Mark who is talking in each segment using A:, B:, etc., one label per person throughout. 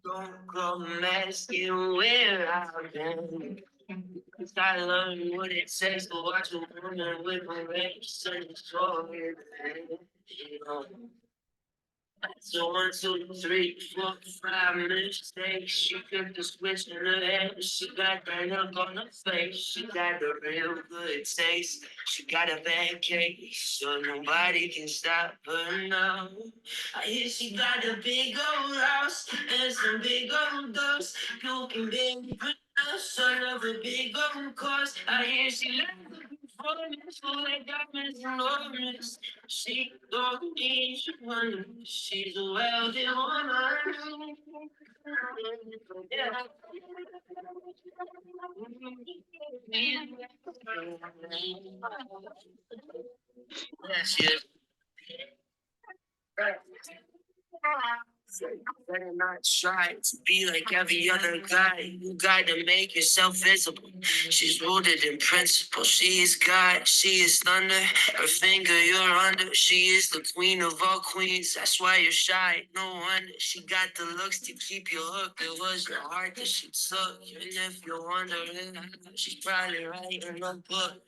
A: Don't come asking where I've been. Cause I learned what it takes to watch a woman with a race and story. You know. So 1, 2, 3, 4, 5 mistakes. She could the switch in her head. She got that look on her face. She got the real good taste. She got a bad case, so nobody can stop her now. I hear she got a big old house and some big old dogs. You can barely pronounce son of a big old cause. I hear she loves the performance, full of diamonds and ornaments. She don't need money. She's a wealthy woman. Yeah. Yes, yes. Better not try to be like every other guy. You gotta make yourself visible. She's rooted in principle. She is God. She is thunder. Her finger you're under. She is the queen of all queens. That's why you're shy. No wonder she got the looks to keep you hooked. It was your heart that she took. And if you're wondering, she's probably writing a book.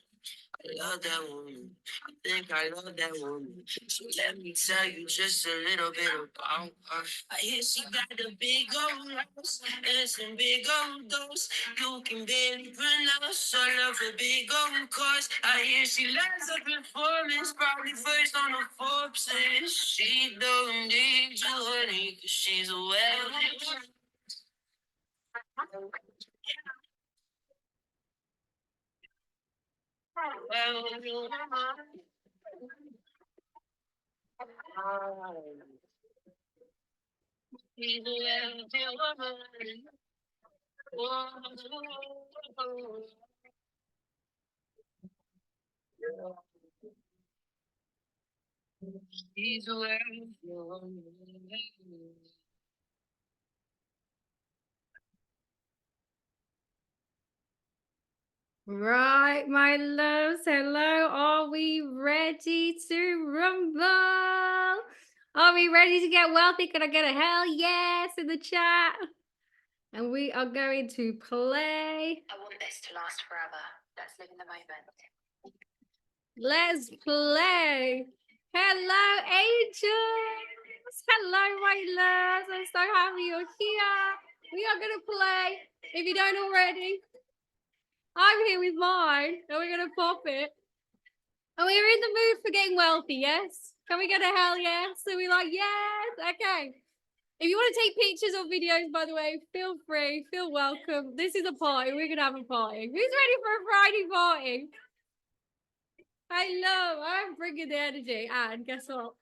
A: I love that woman. I think I love that woman. So let me tell you just a little bit about her. I hear she got a big old house and some big old doors. You can barely pronounce all of her big old cars. I hear she loves her performance, probably first on the Forbes list. She don't need you, honey, 'cause she's a wealthy. She's a wealthy woman. He's away from Right, my loves. Hello. Are we ready to rumble? Are we ready to get wealthy? Can I get a hell yes in the chat? And we are going to play. I want this to last forever. Let's live in the moment. Let's play. Hello, angels. Hello, my loves. I'm so happy you're here. We are going to play. If you don't already, I'm here with mine, and we're going to pop it. And we're in the mood for getting wealthy, yes? Can we get a hell yes? So we're like, yes. Okay. If you want to take pictures or videos, by the way, feel free, feel welcome. This is a party. We're going to have a party. Who's ready for a Friday party? I'm bringing the energy. And guess what?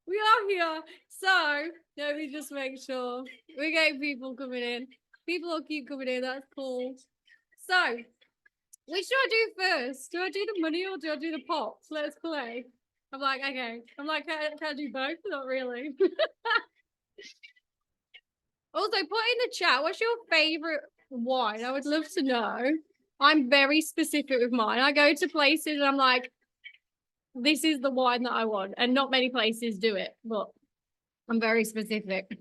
A: We are here. So, let me just make sure we're getting people coming in. People will keep coming in. That's cool. So, which do I do first? Do I do the money or do I do the pops? Let's play. I'm like, okay. I'm like, can I do both? Not really. Also, put in the chat, what's your favorite wine? I would love to know. I'm very specific with mine. I go to places and I'm like, this is the wine that I want. And not many places do it, but I'm very specific.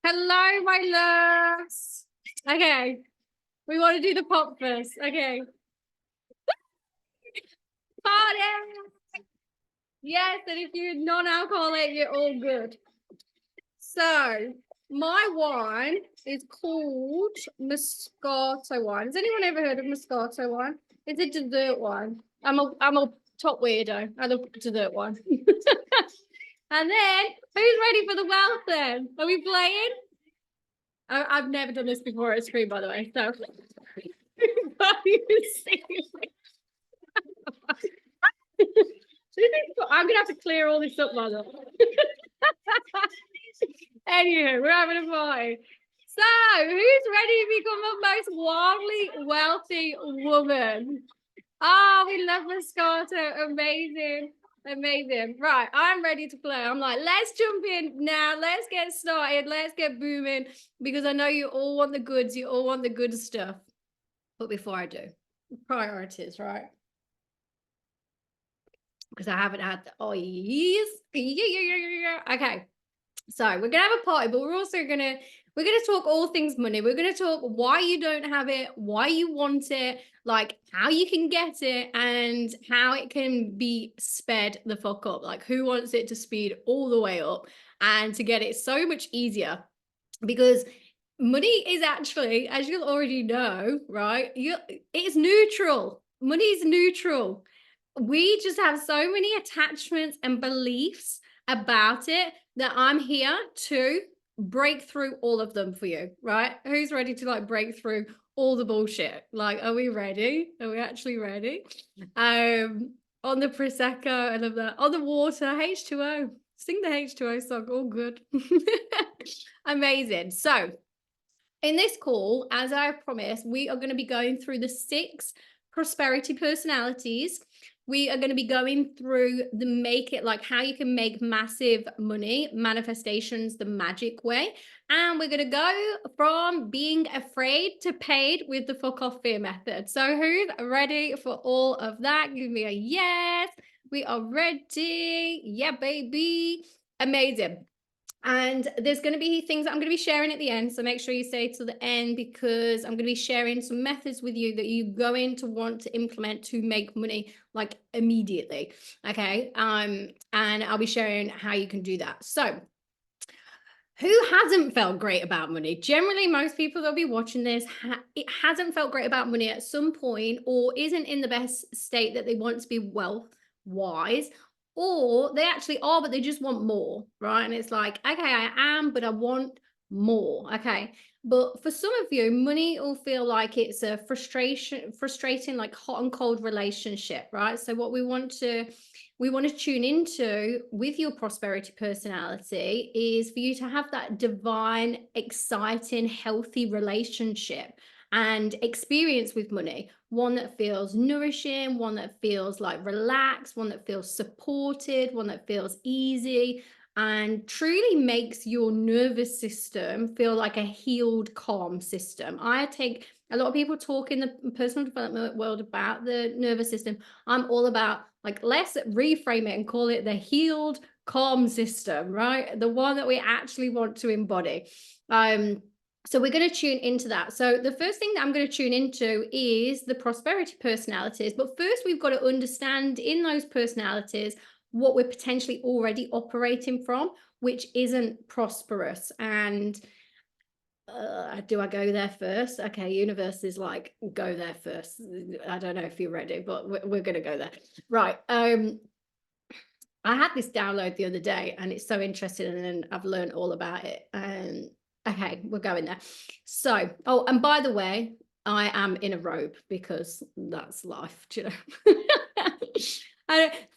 A: Hello, my loves. Okay. We want to do the pop first. Okay. Party. Yes, and if you're non-alcoholic, you're all good. So, my wine is called Moscato wine. Has anyone ever heard of Moscato wine? It's a dessert wine. I'm a top weirdo. I love dessert wine. And then, who's ready for the wealth then? Are we playing? I've never done this before at screen, by the way. So, I'm gonna have to clear all this up, mother. Anyway, we're having a party. So, who's ready to become the most wildly wealthy woman? Oh, we love Moscato. Amazing. Amazing. Right, I'm ready to play. I'm like, let's jump in now. Let's get started. Let's get booming because I know you all want the goods. You all want the good stuff. But before I do, priorities, right? Because I haven't had the, oh, yes. Okay.
B: So we're gonna have a party, but we're gonna talk all things money. We're gonna talk why you don't have it, why you want it, like how you can get it, and how it can be sped the fuck up. Like who wants it to speed all the way up and to get it so much easier? Because money is actually, as you'll already know, right? It's neutral. Money is neutral. We just have so many attachments and beliefs about it that I'm here to break through all of them for you, right? Who's ready to like break through all the bullshit? Like, are we ready? Are we actually ready? On the prosecco, I love that. On the water, H2O. Sing the H2O song, all good. Amazing. So, in this call, as I promised, we are going to be going through the 6 prosperity personalities. We are going to be going through the make it like how you can make massive money manifestations the magic way. And we're going to go from being afraid to paid with the fuck off fear method. So, who's ready for all of that? Give me a yes. We are ready. Yeah, baby. Amazing. And there's going to be things that I'm going to be sharing at the end. So make sure you stay to the end because I'm going to be sharing some methods with you that you're going to want to implement to make money like immediately. Okay. And I'll be sharing how you can do that. So who hasn't felt great about money? Generally, most people that'll be watching this, it hasn't felt great about money at some point or isn't in the best state that they want to be wealth wise, or they actually are, but they just want more, right? And it's like, okay, I am, but I want more. Okay. But for some of you, money will feel like it's a frustrating, like hot and cold relationship, right? So what we want to tune into with your prosperity personality is for you to have that divine, exciting, healthy relationship and experience with money. One that feels nourishing, one that feels like relaxed, one that feels supported, one that feels easy, and truly makes your nervous system feel like a healed, calm system. I take a lot of people talk in the personal development world about the nervous system. I'm all about like, let's reframe it and call it the healed, calm system, right? The one that we actually want to embody. So we're going to tune into that. So the first thing that I'm going to tune into is the prosperity personalities. But first, we've got to understand in those personalities what we're potentially already operating from, which isn't prosperous. And do I go there first? Okay, universe is like, go there first. I don't know if you're ready, but we're going to go there. Right. I had this download the other day and it's so interesting, and then I've learned all about it. Okay, we're going there. So, oh, and by the way, I am in a robe because that's life, you know.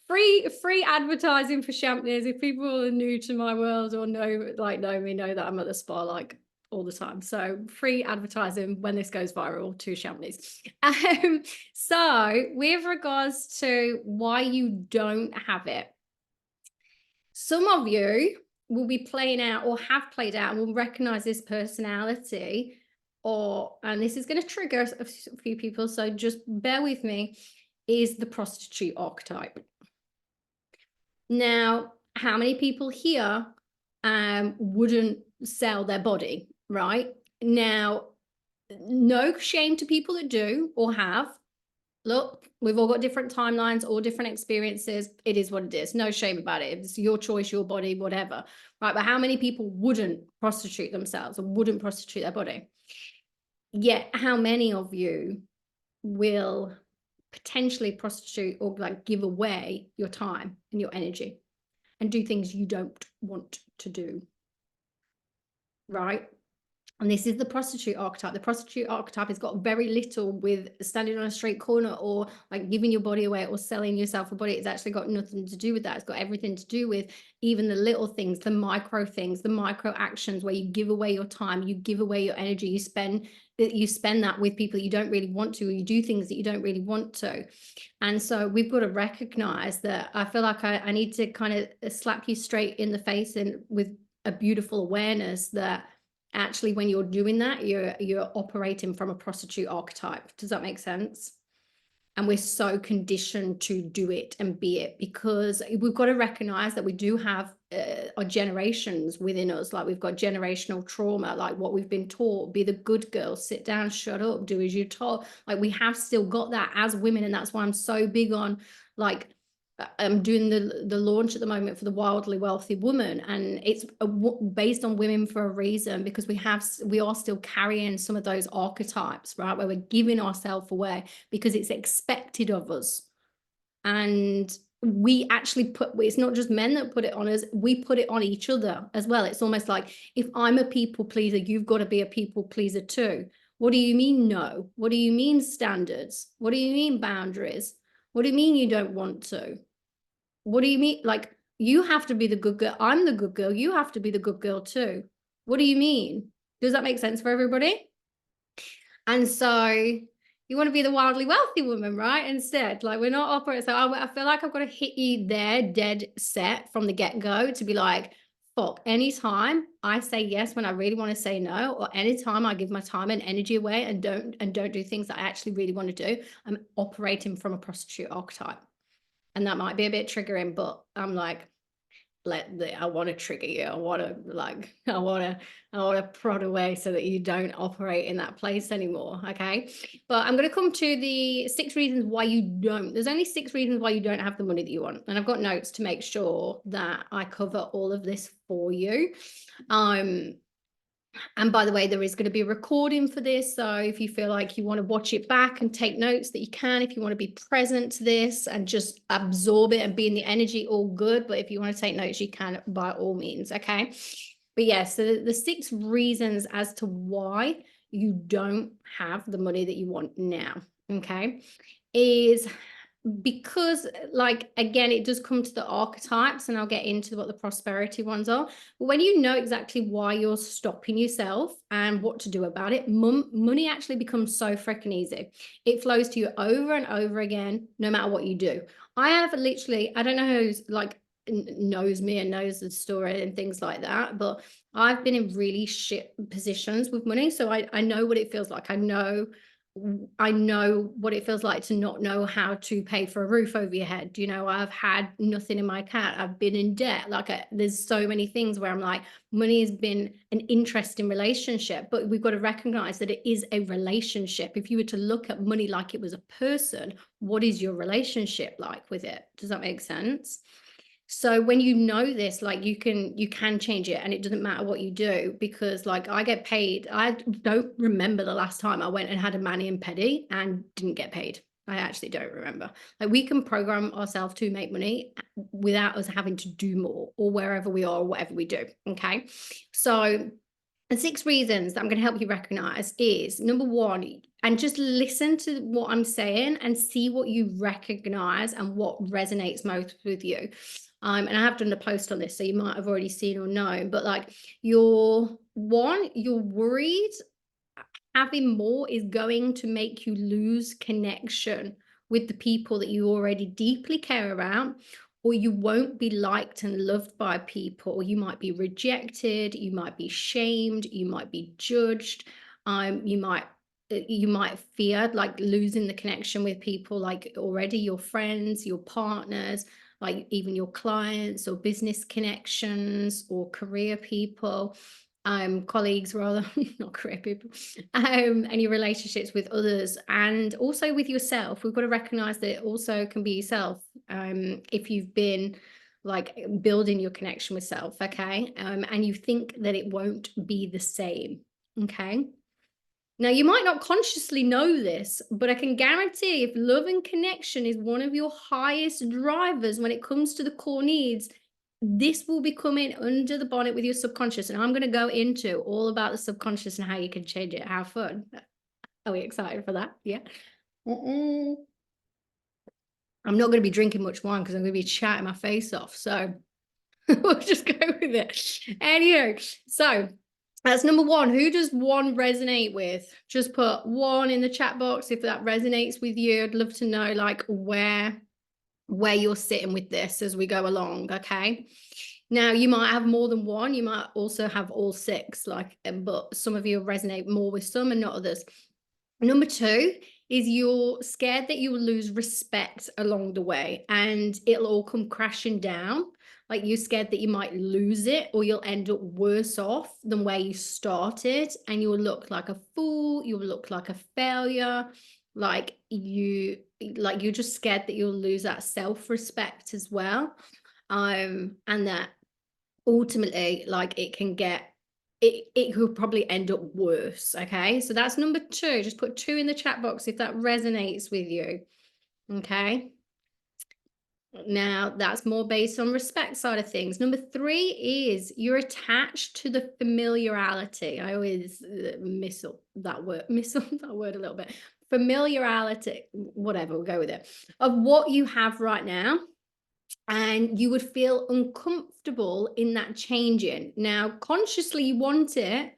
B: Free advertising for Champneys. If people are new to my world or know me, know that I'm at the spa like all the time. So free advertising when this goes viral to Champneys. So with regards to why you don't have it, some of you will be playing out or have played out and will recognize this personality, and this is going to trigger a few people, so just bear with me, is the prostitute archetype. Now, how many people here wouldn't sell their body, right? Now, no shame to people that do or have. Look, we've all got different timelines or different experiences. It is what it is. No shame about it. It's your choice, your body, whatever. Right. But how many people wouldn't prostitute themselves or wouldn't prostitute their body? Yet, how many of you will potentially prostitute or like give away your time and your energy and do things you don't want to do? Right. And this is the prostitute archetype. The prostitute archetype has got very little with standing on a street corner or like giving your body away or selling yourself a body. It's actually got nothing to do with that. It's got everything to do with even the little things, the micro things, the micro actions where you give away your time, you give away your energy, you spend that with people you don't really want to, or you do things that you don't really want to. And so we've got to recognize that. I feel like I need to kind of slap you straight in the face and with a beautiful awareness that actually when you're doing that, you're operating from a prostitute archetype. Does that make sense? And we're so conditioned to do it and be it, because we've got to recognize that we do have our generations within us. Like we've got generational trauma, like what we've been taught: be the good girl, sit down, shut up, do as you're told. Like we have still got that as women. And that's why I'm so big on, like, I'm doing the launch at the moment for the Wildly Wealthy Woman, and it's based on women for a reason, because we are still carrying some of those archetypes, right, where we're giving ourselves away because it's expected of us. And we actually it's not just men that put it on us, we put it on each other as well. It's almost like, if I'm a people pleaser, you've got to be a people pleaser too. What do you mean no? What do you mean standards? What do you mean boundaries? What do you mean you don't want to? What do you mean? Like, you have to be the good girl. I'm the good girl. You have to be the good girl too. What do you mean? Does that make sense for everybody? And so you want to be the wildly wealthy woman, right? Instead, like, we're not operating. So I feel like I've got to hit you there dead set from the get-go to be like, fuck, anytime I say yes when I really want to say no, or anytime I give my time and energy away and don't do things that I actually really want to do, I'm operating from a prostitute archetype. And that might be a bit triggering, but I'm like, I want to trigger you. I want to prod away so that you don't operate in that place anymore. Okay. But I'm going to come to the 6 reasons why you don't. There's only 6 reasons why you don't have the money that you want. And I've got notes to make sure that I cover all of this for you. And by the way, there is going to be a recording for this. So if you feel like you want to watch it back and take notes, that you can. If you want to be present to this and just absorb it and be in the energy, all good. But if you want to take notes, you can, by all means. Okay. But yeah, so the 6 reasons as to why you don't have the money that you want now. Okay. Is because, like, again, it does come to the archetypes, and I'll get into what the prosperity ones are. But when you know exactly why you're stopping yourself and what to do about it, money actually becomes so freaking easy. It flows to you over and over again, no matter what you do. I have literally, I don't know who's like knows me and knows the story and things like that, but I've been in really shit positions with money. So I know what it feels like. I know what it feels like to not know how to pay for a roof over your head. You know, I've had nothing in my account. I've been in debt. Like, there's so many things where I'm like, money has been an interesting relationship, but we've got to recognize that it is a relationship. If you were to look at money like it was a person, what is your relationship like with it? Does that make sense? So when you know this, like, you can change it, and it doesn't matter what you do, because like, I get paid. I don't remember the last time I went and had a mani and pedi and didn't get paid. I actually don't remember. Like, we can program ourselves to make money without us having to do more, or wherever we are or whatever we do. Okay. So the 6 reasons that I'm going to help you recognize is, number 1, and just listen to what I'm saying and see what you recognize and what resonates most with you. And I have done a post on this, so you might have already seen or known, but like, you're worried having more is going to make you lose connection with the people that you already deeply care about, or you won't be liked and loved by people. You might be rejected, you might be shamed, you might be judged, you might fear like losing the connection with people, like already your friends, your partners, like even your clients or business connections or career people, colleagues rather, not career people, and your relationships with others, and also with yourself. We've got to recognize that it also can be yourself, if you've been like building your connection with self, okay, and you think that it won't be the same, okay. Now, you might not consciously know this, but I can guarantee if love and connection is one of your highest drivers when it comes to the core needs, this will be coming under the bonnet with your subconscious. And I'm going to go into all about the subconscious and how you can change it. How fun. Are we excited for that? Yeah. I'm not going to be drinking much wine because I'm going to be chatting my face off. So we'll just go with it. Anyway, so that's number 1. Who does 1 resonate with? Just put 1 in the chat box if that resonates with you. I'd love to know like where you're sitting with this as we go along. Okay. Now, you might have more than 1. You might also have all 6, like, but some of you resonate more with some and not others. Number two is you're scared that you will lose respect along the way and it'll all come crashing down. Like you're scared that you might lose it or you'll end up worse off than where you started and you'll look like a fool, you'll look like a failure, you're just scared that you'll lose that self-respect as well. And that ultimately like it could probably end up worse. Okay, so that's number two. Just put 2 in the chat box if that resonates with you. Okay, now that's more based on respect side of things. Number 3 is you're attached to the familiarity. I always miss that word a little bit. Familiarity, whatever, we'll go with it, of what you have right now, and you would feel uncomfortable in that changing. Now, consciously you want it,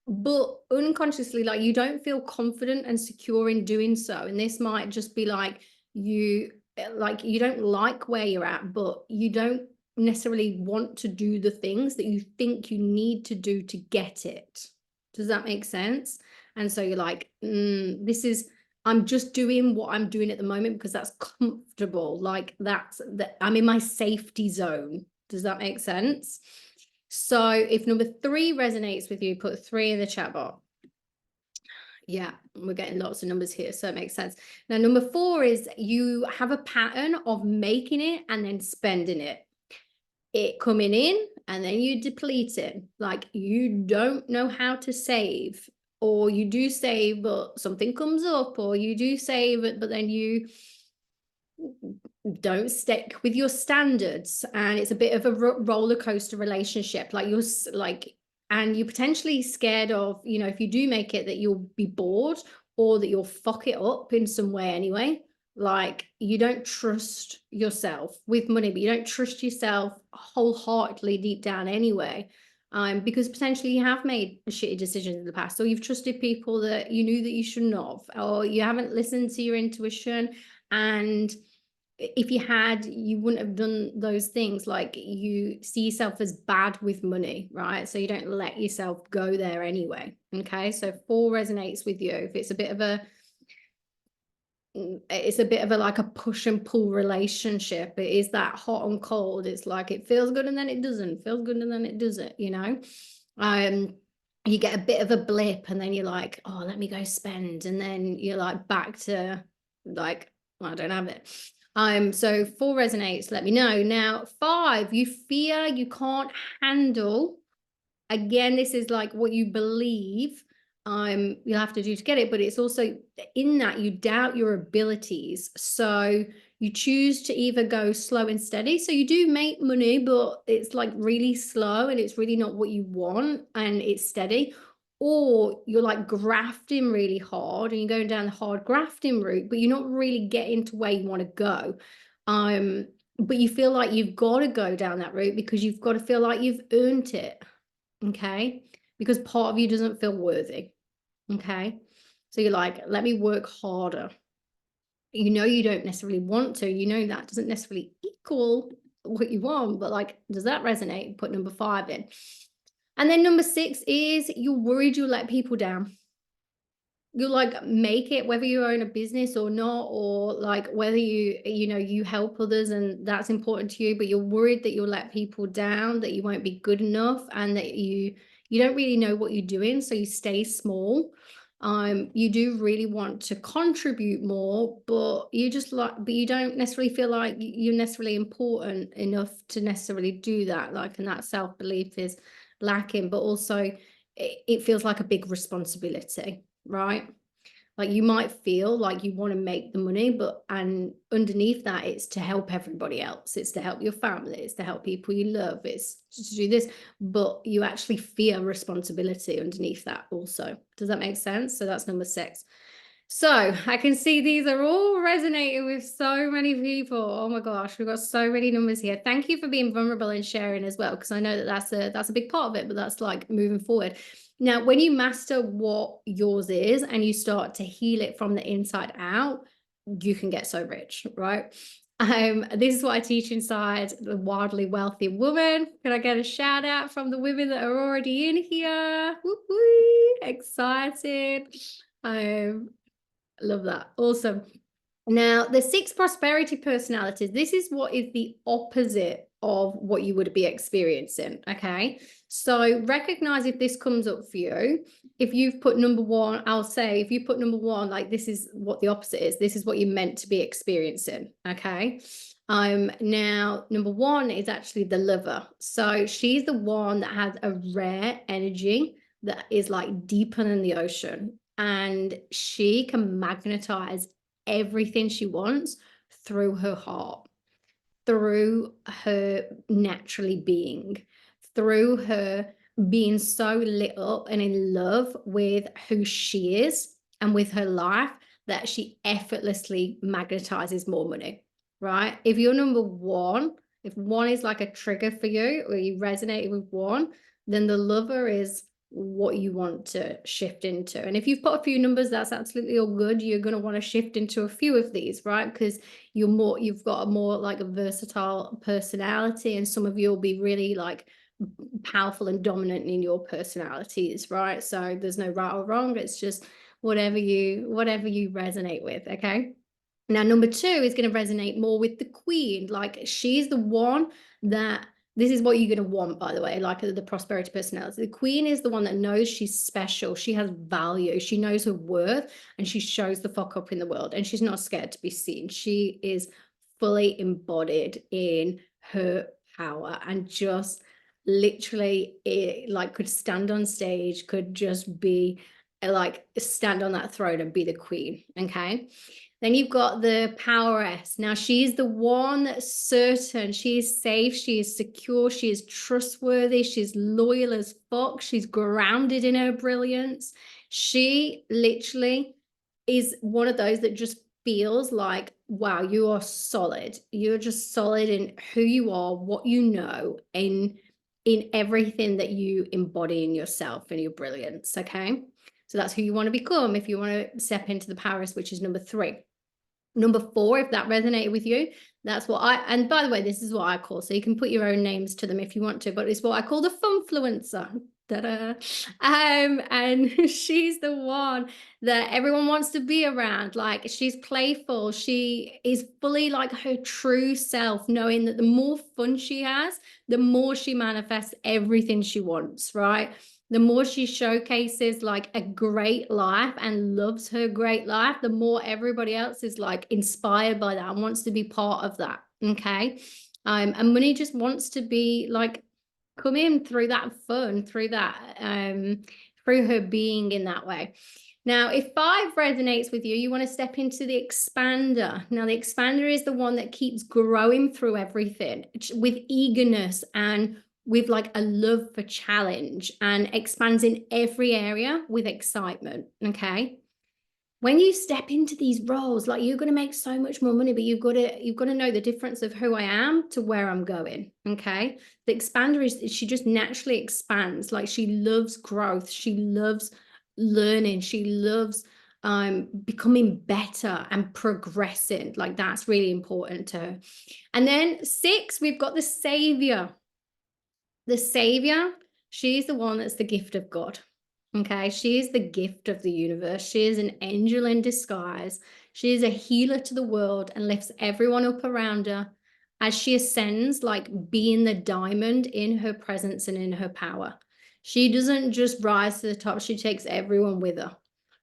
B: but unconsciously, like you don't feel confident and secure in doing so. And this might just be like you don't like where you're at, but you don't necessarily want to do the things that you think you need to do to get it. Does that make sense? And so you're like, I'm just doing what I'm doing at the moment because that's comfortable. Like I'm in my safety zone. Does that make sense? So if number 3 resonates with you, put 3 in the chat box. Yeah, we're getting lots of numbers here, so it makes sense. Now, number 4 is you have a pattern of making it and then spending it. It coming in and then you deplete it. Like you don't know how to save, or you do save, but something comes up, or you do save it, but then you don't stick with your standards, and it's a bit of a roller coaster relationship. Like and you're potentially scared of, if you do make it, that you'll be bored or that you'll fuck it up in some way anyway. Like you don't trust yourself with money, but you don't trust yourself wholeheartedly deep down anyway. Because potentially you have made shitty decisions in the past, or you've trusted people that you knew that you shouldn't have, or you haven't listened to your intuition, and if you had, you wouldn't have done those things. Like you see yourself as bad with money, right? So you don't let yourself go there anyway. Okay, so 4 resonates with you. If it's a bit of a like a push and pull relationship. It is that hot and cold. It's like it feels good and then it doesn't, feels good and then it doesn't, you get a bit of a blip and then you're like, oh, let me go spend, and then you're like back to like, well, I don't have it. So 4 resonates, let me know. Now 5, you fear you can't handle. Again, this is like what you believe you'll have to do to get it, but it's also in that you doubt your abilities. So you choose to either go slow and steady. So you do make money, but it's like really slow and it's really not what you want and it's steady. Or you're like grafting really hard and you're going down the hard grafting route, but you're not really getting to where you want to go. But you feel like you've got to go down that route because you've got to feel like you've earned it. Okay, because part of you doesn't feel worthy. Okay, so you're like, let me work harder. You don't necessarily want to, that doesn't necessarily equal what you want, but like, does that resonate? Put number 5 in. And then number 6 is you're worried you'll let people down. You'll like make it whether you own a business or not, or like whether you help others and that's important to you, but you're worried that you'll let people down, that you won't be good enough, and that you don't really know what you're doing, so you stay small. You do really want to contribute more, but you don't necessarily feel like you're necessarily important enough to necessarily do that, like, and that self-belief is lacking, but also it feels like a big responsibility, right? Like you might feel like you want to make the money, and underneath that, it's to help everybody else. It's to help your family. It's to help people you love. It's to do this, but you actually fear responsibility underneath that also. Does that make sense? So that's number 6. So I can see these are all resonating with so many people. Oh my gosh, we've got so many numbers here. Thank you for being vulnerable and sharing as well, because I know that that's a big part of it, but that's like moving forward. Now, when you master what yours is and you start to heal it from the inside out, you can get so rich, right? This is what I teach inside the Wildly Wealthy Woman. Can I get a shout out from the women that are already in here? Woo-hoo, excited. Love that. Awesome. Now, the 6 prosperity personalities, this is what is the opposite of what you would be experiencing. Okay. So recognize if this comes up for you. If you've put number 1, I'll say, if you put number 1, like this is what the opposite is. This is what you're meant to be experiencing. Okay. Now number 1 is actually the lover. So she's the one that has a rare energy that is like deeper than the ocean, and she can magnetize everything she wants through her heart, through her naturally being, through her being so lit up and in love with who she is and with her life, that she effortlessly magnetizes more money, right? If you're number 1, if 1 is like a trigger for you, or you resonate with 1, then the lover is what you want to shift into. And if you've put a few numbers, that's absolutely all good. You're going to want to shift into a few of these, right? Because you've got a more like a versatile personality, and some of you will be really like powerful and dominant in your personalities, right? So there's no right or wrong. It's just whatever you resonate with. Okay. Now, number 2 is going to resonate more with the queen. Like, she's the one that, this is what you're going to want, by the way, like the prosperity personality. The queen is the one that knows she's special. She has value. She knows her worth, and she shows the fuck up in the world, and she's not scared to be seen. She is fully embodied in her power, and just literally like could stand on stage, could just be like stand on that throne and be the queen. Okay. Then you've got the poweress. Now, she's the one that's certain. She is safe. She is secure. She is trustworthy. She's loyal as fuck. She's grounded in her brilliance. She literally is one of those that just feels like, wow, you are solid. You're just solid in who you are, what you know, in everything that you embody in yourself and your brilliance. Okay. So that's who you want to become if you want to step into the poweress, which is number 3. Number 4, if that resonated with you, that's what and by the way, this is what I call, so you can put your own names to them if you want to, but it's what I call the funfluencer. Ta-da. And she's the one that everyone wants to be around. Like, she's playful. She is fully like her true self, knowing that the more fun she has, the more she manifests everything she wants, right? The more she showcases like a great life and loves her great life, the more everybody else is like inspired by that and wants to be part of that. Okay. And money just wants to be like, come in through that fun, through that, through her being in that way. Now, if 5 resonates with you, you want to step into the expander. Now, the expander is the one that keeps growing through everything with eagerness and with like a love for challenge, and expands in every area with excitement. Okay. When you step into these roles, like, you're going to make so much more money, but you've got to know the difference of who I am to where I'm going. Okay. The expander is, she just naturally expands. Like, she loves growth. She loves learning. She loves becoming better and progressing. Like, that's really important to her. And then 6, we've got the savior. The savior, she's the one that's the gift of God. Okay, she is the gift of the universe. She is an angel in disguise. She is a healer to the world and lifts everyone up around her as she ascends, like being the diamond in her presence and in her power. She doesn't just rise to the top, she takes everyone with her.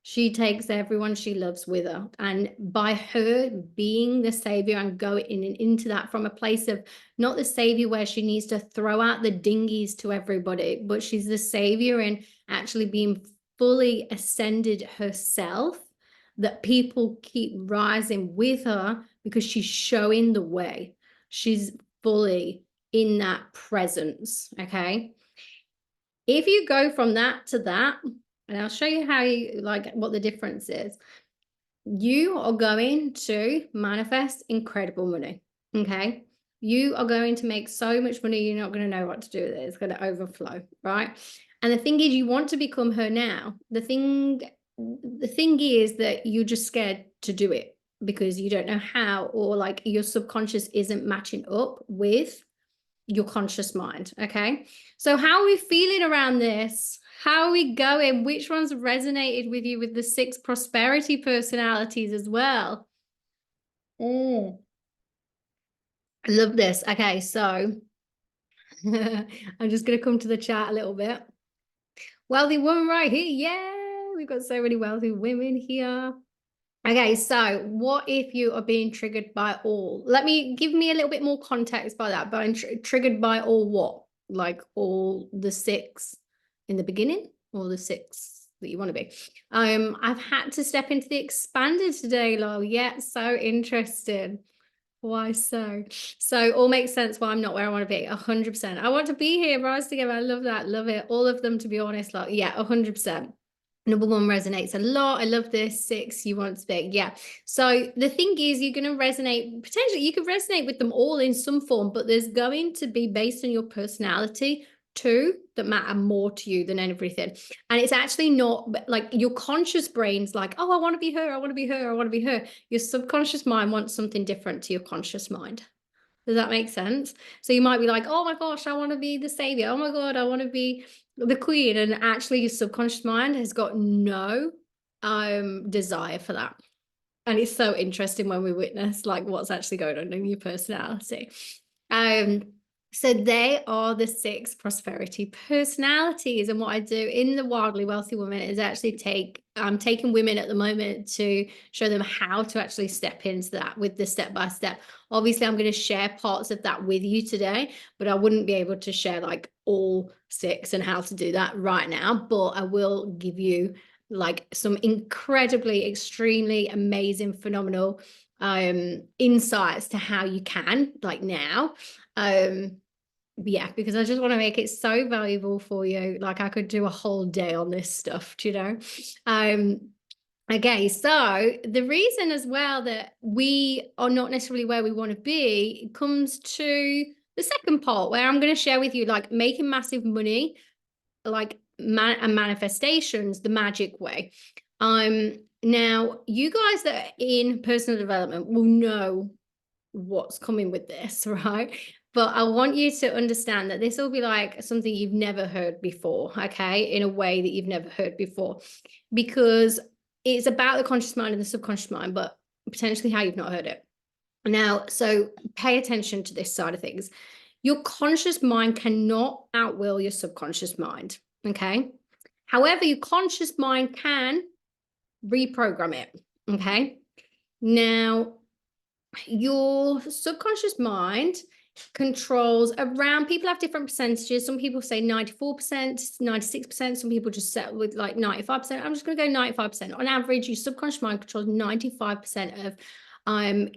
B: She takes everyone she loves with her. And by her being the savior and going into that from a place of not the savior where she needs to throw out the dinghies to everybody, but she's the savior in actually being fully ascended herself, that people keep rising with her because she's showing the way. She's fully in that presence. Okay. If you go from that to that, and I'll show you how you like what the difference is, you are going to manifest incredible money. Okay. You are going to make so much money, you're not going to know what to do with it. It's going to overflow, right? And the thing is, you want to become her now. The thing is that you're just scared to do it because you don't know how, or like your subconscious isn't matching up with your conscious mind. Okay. So how are we feeling around this? How are we going? Which ones resonated with you with the 6 prosperity personalities as well? I love this. Okay, so I'm just going to come to the chat a little bit. Wealthy woman right here. Yeah, we've got so many wealthy women here. Okay, so what if you are being triggered by all? Give me a little bit more context by that. But I'm triggered by all what? Like all the 6 in the beginning, or the 6 that you want to be? I've had to step into the expanded today, lol. Yeah, so interesting. Why so? So all makes sense why I'm not where I want to be. 100%. I want to be here, rise together. I love that. Love it. All of them, to be honest. Like, yeah, 100%. Number 1 resonates a lot. I love this. 6, you want to be. Yeah. So the thing is, you're going to resonate, potentially, you could resonate with them all in some form, but there's going to be, based on your personality, 2 that matter more to you than everything. And it's actually not like your conscious brain's like, oh, I want to be her. I want to be her. I want to be her. Your subconscious mind wants something different to your conscious mind. Does that make sense? So you might be like, oh my gosh, I want to be the savior. Oh my God, I want to be the queen. And actually your subconscious mind has got no desire for that. And it's so interesting when we witness like what's actually going on in your personality. So they are the 6 prosperity personalities. And what I do in the Wildly Wealthy Woman is actually I'm taking women at the moment to show them how to actually step into that with the step-by-step. Obviously, I'm going to share parts of that with you today, but I wouldn't be able to share like all 6 and how to do that right now. But I will give you like some incredibly, extremely amazing, phenomenal insights to how you can, like now. Yeah, because I just want to make it so valuable for you. Like I could do a whole day on this stuff, you know. Okay, so the reason as well that we are not necessarily where we want to be comes to the second part, where I'm going to share with you like making massive money, like and manifestations the magic way. Now you guys that are in personal development will know what's coming with this, right? But I want you to understand that this will be like something you've never heard before, okay? In a way that you've never heard before, because it's about the conscious mind and the subconscious mind, but potentially how you've not heard it. Now, so pay attention to this side of things. Your conscious mind cannot outwill your subconscious mind, okay? However, your conscious mind can reprogram it, okay? Now, your subconscious mind controls around, people have different percentages. Some people say 94%, 96%. Some people just set with like 95%. I'm just going to go 95%. On average, your subconscious mind controls 95% of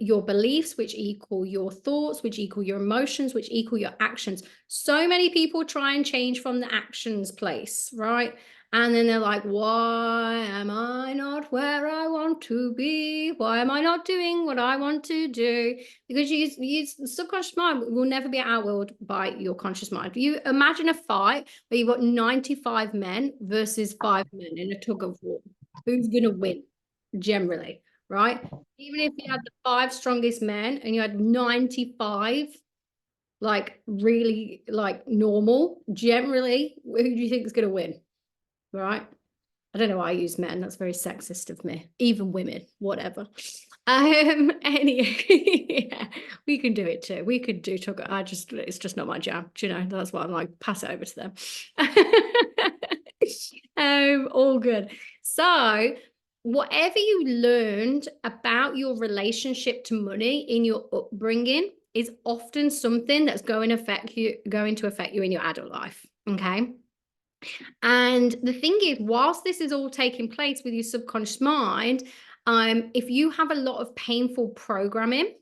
B: your beliefs, which equal your thoughts, which equal your emotions, which equal your actions. So many people try and change from the actions place, right? And then they're like, why am I not where I want to be? Why am I not doing what I want to do? Because you subconscious mind will never be outwilled by your conscious mind. You imagine a fight where you've got 95 men versus 5 men in a tug of war. Who's going to win generally, right? Even if you had the 5 strongest men and you had 95 like really like normal, generally, who do you think is going to win? Right? I don't know why I use men. That's very sexist of me. Even women, whatever. Yeah, we can do it too. We could do talk. It's just not my jam. Do you know? That's why I'm like, pass it over to them. All good. So, whatever you learned about your relationship to money in your upbringing is often something that's going to affect you in your adult life. Okay. And the thing is, whilst this is all taking place with your subconscious mind, if you have a lot of painful programming,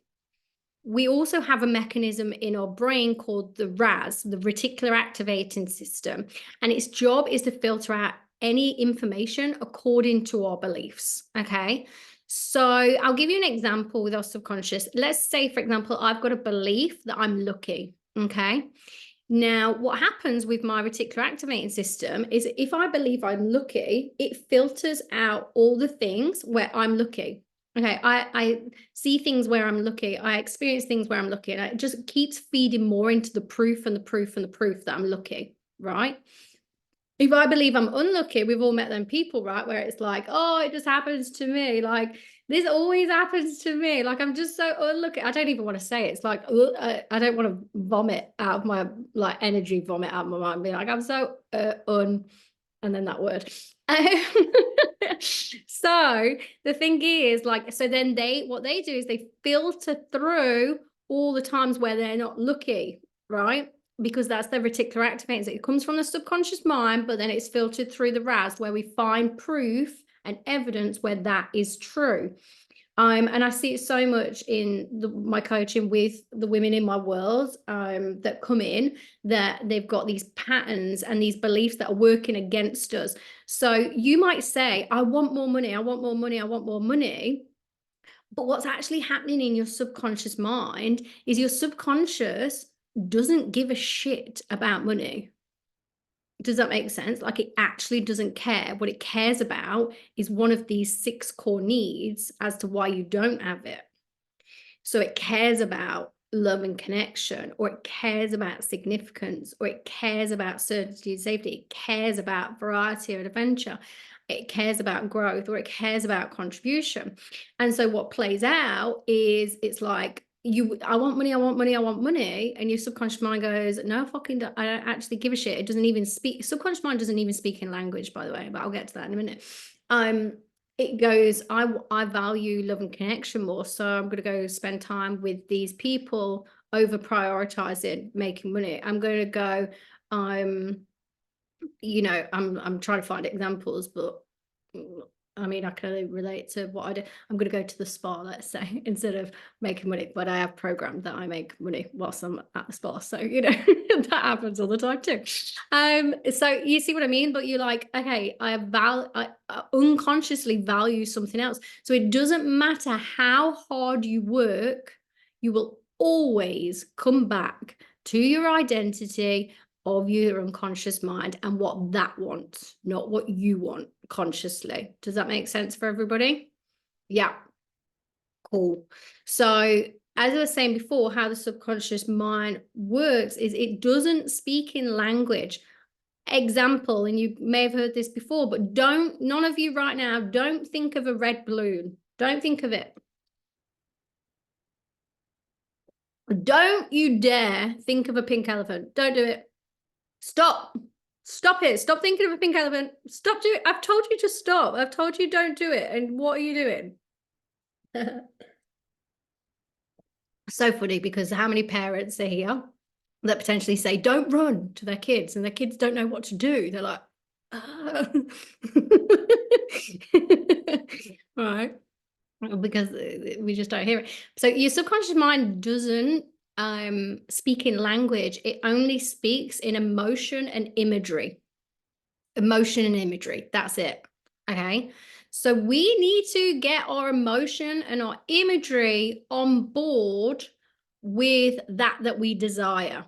B: we also have a mechanism in our brain called the RAS, the reticular activating system. And its job is to filter out any information according to our beliefs. Okay. So I'll give you an example with our subconscious. Let's say, for example, I've got a belief that I'm lucky. Okay. Now, what happens with my reticular activating system is if I believe I'm lucky, it filters out all the things where I'm lucky. Okay, I see things where I'm lucky. I experience things where I'm lucky. And it just keeps feeding more into the proof and the proof and the proof that I'm lucky, right? If I believe I'm unlucky, we've all met them people, right? Where it's like, oh, it just happens to me. Like, this always happens to me. Like, I'm just so unlucky. I don't even want to say it. It's like, I don't want to vomit out of my, like, energy vomit out of my mind. Be like, I'm so and then that word. So the thing is, like, so then what they do is they filter through all the times where they're not lucky, right? Because that's the reticular activators. It comes from the subconscious mind, but then it's filtered through the RAS where we find proof and evidence where that is true. And I see it so much in my coaching with the women in my world that come in, that they've got these patterns and these beliefs that are working against us. So you might say, I want more money, I want more money, I want more money. But what's actually happening in your subconscious mind is your subconscious doesn't give a shit about money. Does that make sense? Like, it actually doesn't care. What it cares about is one of these 6 core needs as to why you don't have it. So it cares about love and connection, or it cares about significance, or it cares about certainty and safety. It cares about variety and adventure. It cares about growth, or it cares about contribution. And so what plays out is, it's like, I want money, I want money, I want money. And your subconscious mind goes, no, fucking, I don't actually give a shit. It doesn't even speak. Subconscious mind doesn't even speak in language, by the way, but I'll get to that in a minute. It goes, I value love and connection more, so I'm going to go spend time with these people over prioritizing making money. I'm going to go, you know, I'm trying to find examples, but I mean, I can only relate to what I do. I'm going to go to the spa, let's say, instead of making money, but I have programmed that I make money whilst I'm at the spa. So, you know, that happens all the time too. So you see what I mean? But you're like, okay, I unconsciously value something else. So it doesn't matter how hard you work, you will always come back to your identity of your unconscious mind and what that wants, not what you want consciously. Does that make sense for everybody? Yeah. Cool. So as I was saying before, how the subconscious mind works is it doesn't speak in language. Example, and you may have heard this before, but none of you right now, don't think of a red balloon. Don't think of it. Don't you dare think of a pink elephant. Don't do it. Stop. Stop it. Stop thinking of a pink elephant. Stop doing it. I've told you to stop. I've told you don't do it. And what are you doing? So funny, because how many parents are here that potentially say, don't run, to their kids, and their kids don't know what to do. They're like, right. Because we just don't hear it. So your subconscious mind doesn't speak in language. It only speaks in emotion and imagery. Emotion and imagery. That's it. Okay. So we need to get our emotion and our imagery on board with that we desire.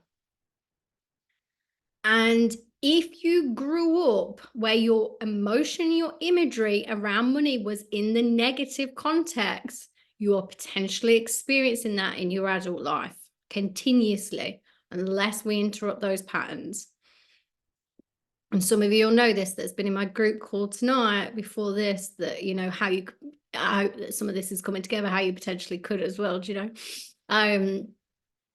B: And if you grew up where your emotion, your imagery around money was in the negative context, you are potentially experiencing that in your adult life continuously, unless we interrupt those patterns. And some of you will know this, that's been in my group call tonight before this, that, you know, how some of this is coming together, how you potentially could as well, do you know?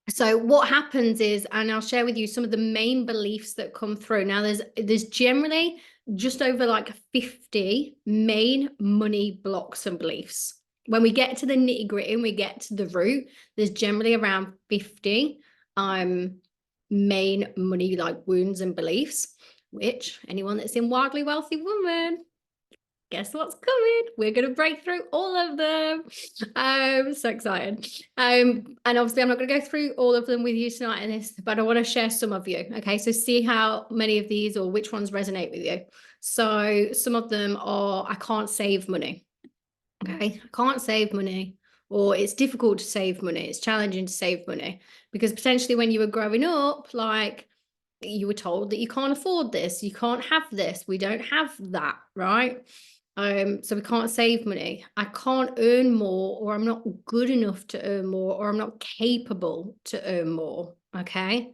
B: So what happens is, and I'll share with you some of the main beliefs that come through. Now, there's generally just over like 50 main money blocks and beliefs. When we get to the nitty gritty and we get to the root, there's generally around 50 main money like wounds and beliefs, which anyone that's in Wildly Wealthy Woman, guess what's coming? We're going to break through all of them. I'm so excited. And obviously I'm not going to go through all of them with you tonight in this, but I want to share some of you. Okay, so see how many of these or which ones resonate with you. So some of them are, I can't save money. Okay, I can't save money, or it's difficult to save money. It's challenging to save money, because potentially when you were growing up, like, you were told that you can't afford this, you can't have this, we don't have that, right? So we can't save money. I can't earn more, or I'm not good enough to earn more, or I'm not capable to earn more. Okay.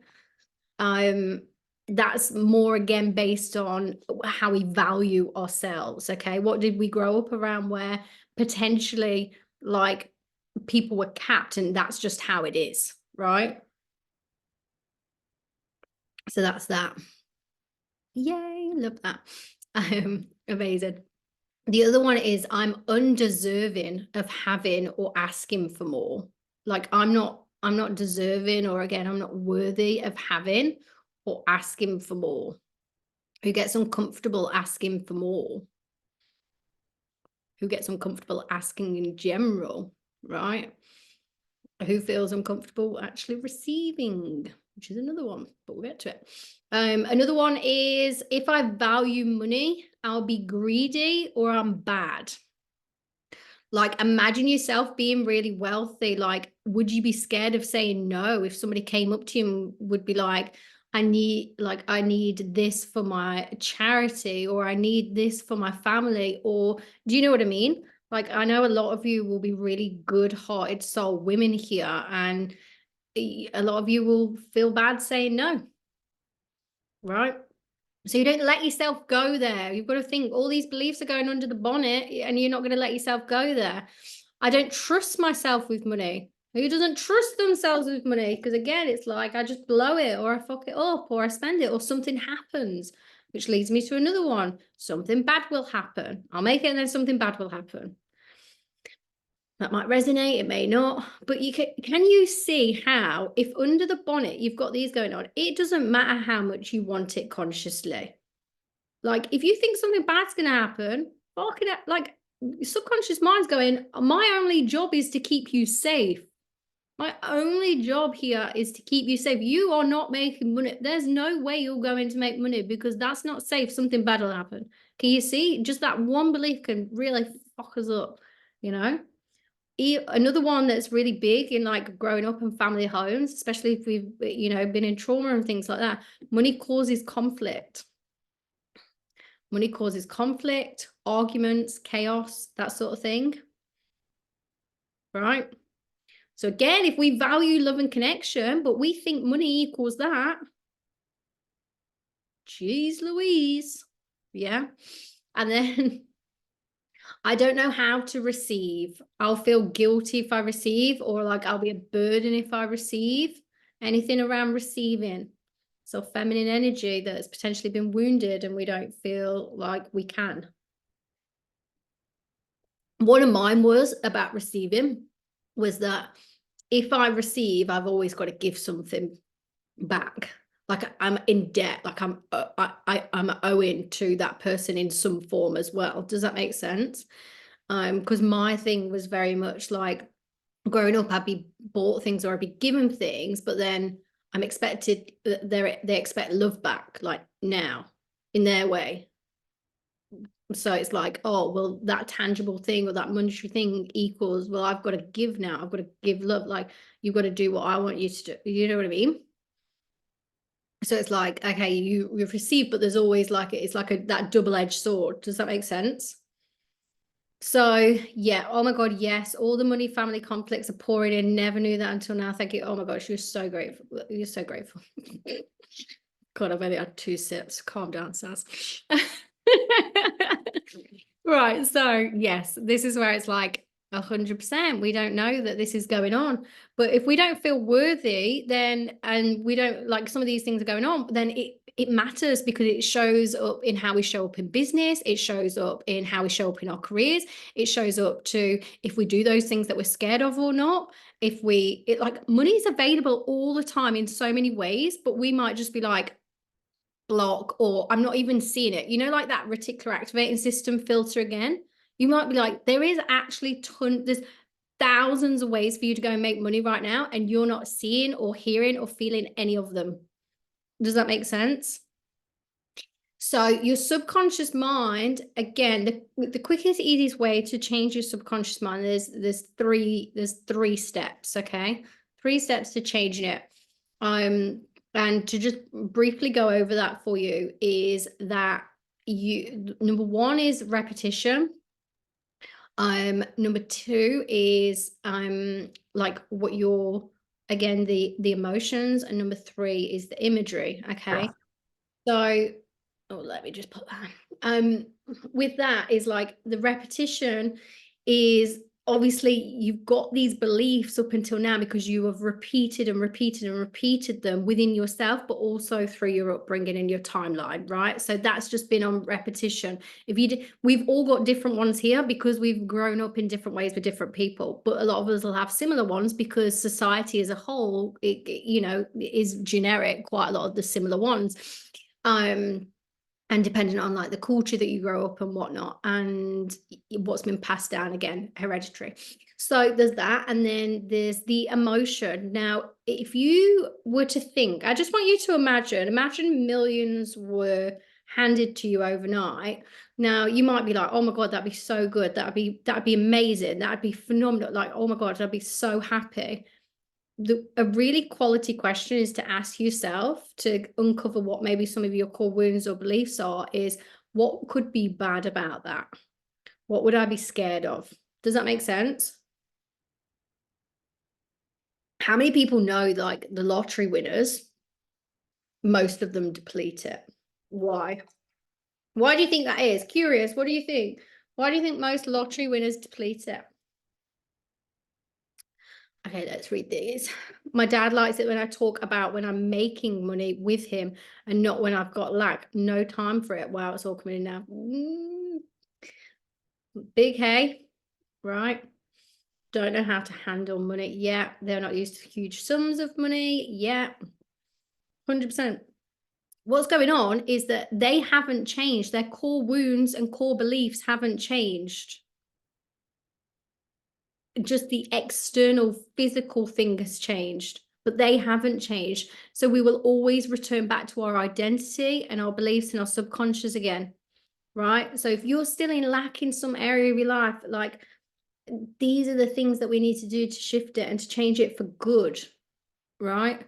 B: that's more again based on how we value ourselves. Okay, what did we grow up around where potentially like people were capped, and that's just how it is, right? So that's that. Yay, love that. Amazing. The other one is I'm undeserving of having or asking for more. Like I'm not deserving, or again, I'm not worthy of having or asking for more. Who gets uncomfortable asking for more? Who gets uncomfortable asking in general, right? Who feels uncomfortable actually receiving, which is another one, but we'll get to it. Another one is if I value money, I'll be greedy or I'm bad. Like imagine yourself being really wealthy. Like, would you be scared of saying no if somebody came up to you and would be like, I need this for my charity, or I need this for my family, or do you know what I mean? Like, I know a lot of you will be really good-hearted soul women here, and a lot of you will feel bad saying no, right? So you don't let yourself go there. You've got to think all these beliefs are going under the bonnet and you're not going to let yourself go there. I don't trust myself with money. Who doesn't trust themselves with money? Because again, it's like I just blow it, or I fuck it up, or I spend it, or something happens, which leads me to another one. Something bad will happen. I'll make it and then something bad will happen. That might resonate, it may not, but can you see how if under the bonnet you've got these going on, it doesn't matter how much you want it consciously. Like if you think something bad's going to happen, fucking like subconscious mind's going, my only job is to keep you safe. My only job here is to keep you safe. You are not making money. There's no way you're going to make money because that's not safe. Something bad will happen. Can you see? Just that one belief can really fuck us up, you know? Another one that's really big in like growing up in family homes, especially if we've, you know, been in trauma and things like that, money causes conflict. Money causes conflict, arguments, chaos, that sort of thing. Right? So again, if we value love and connection, but we think money equals that, geez Louise. Yeah. And then I don't know how to receive. I'll feel guilty if I receive, or like I'll be a burden if I receive. Anything around receiving. So feminine energy that's potentially been wounded and we don't feel like we can. One of mine was about receiving, was that if I receive, I've always got to give something back. Like I'm in debt, like I'm owing to that person in some form as well. Does that make sense? Because my thing was very much like growing up, I'd be bought things or I'd be given things, but then I'm expected, they expect love back, like now, in their way. So it's like, oh, well, that tangible thing or that monetary thing equals, well, I've got to give now. I've got to give love. Like, you've got to do what I want you to do. You know what I mean? So it's like, okay, you've received, but there's always like, it's like that double-edged sword. Does that make sense? So yeah, oh my God, yes, all the money family conflicts are pouring in. Never knew that until now. Thank you. Oh my gosh, you're so grateful. You're so grateful. God, I've only had 2 sips. Calm down, Saz. Right, so yes, this is where it's like 100%. We don't know that this is going on, but if we don't feel worthy, then and we don't like some of these things are going on, then it matters because it shows up in how we show up in business. It shows up in how we show up in our careers. It shows up to if we do those things that we're scared of or not. If like money is available all the time in so many ways, but we might just be like, block, or I'm not even seeing it, you know, like that reticular activating system filter again. You might be like, there is actually there's thousands of ways for you to go and make money right now, and you're not seeing or hearing or feeling any of them. Does that make sense? So your subconscious mind, again, the quickest, easiest way to change your subconscious mind, there's three steps, okay? 3 steps to changing it. And to just briefly go over that for you is that number 1 is repetition. Number 2 is like what your, again, the emotions, and number 3 is the imagery, okay? So, oh, let me just put that. With that is like the repetition is obviously you've got these beliefs up until now because you have repeated and repeated and repeated them within yourself, but also through your upbringing and your timeline, right? So that's just been on repetition. If you did, we've all got different ones here because we've grown up in different ways with different people, but a lot of us will have similar ones because society as a whole, you know, is generic, quite a lot of the similar ones. And depending on like the culture that you grow up and whatnot, and what's been passed down, again, hereditary. So there's that, and then there's the emotion. Now, if you were to think, I just want you to imagine millions were handed to you overnight. Now you might be like, oh my God, that'd be so good, that'd be amazing, that'd be phenomenal, like, oh my God, I'd be so happy. A really quality question is to ask yourself to uncover what maybe some of your core wounds or beliefs are, is what could be bad about that? What would I be scared of? Does that make sense? How many people know like the lottery winners, most of them deplete it? Why? Why do you think that is? Curious, what do you think? Why do you think most lottery winners deplete it? Okay, let's read these. My dad likes it when I talk about when I'm making money with him and not when I've got lack. No time for it. Wow, it's all coming in now. Big hay, right? Don't know how to handle money. Yeah, they're not used to huge sums of money. Yeah, 100%. What's going on is that they haven't changed. Their core wounds and core beliefs haven't changed. Just the external physical thing has changed, but they haven't changed. So we will always return back to our identity and our beliefs and our subconscious again, right? So if you're still in lack in some area of your life, like, these are the things that we need to do to shift it and to change it for good, right?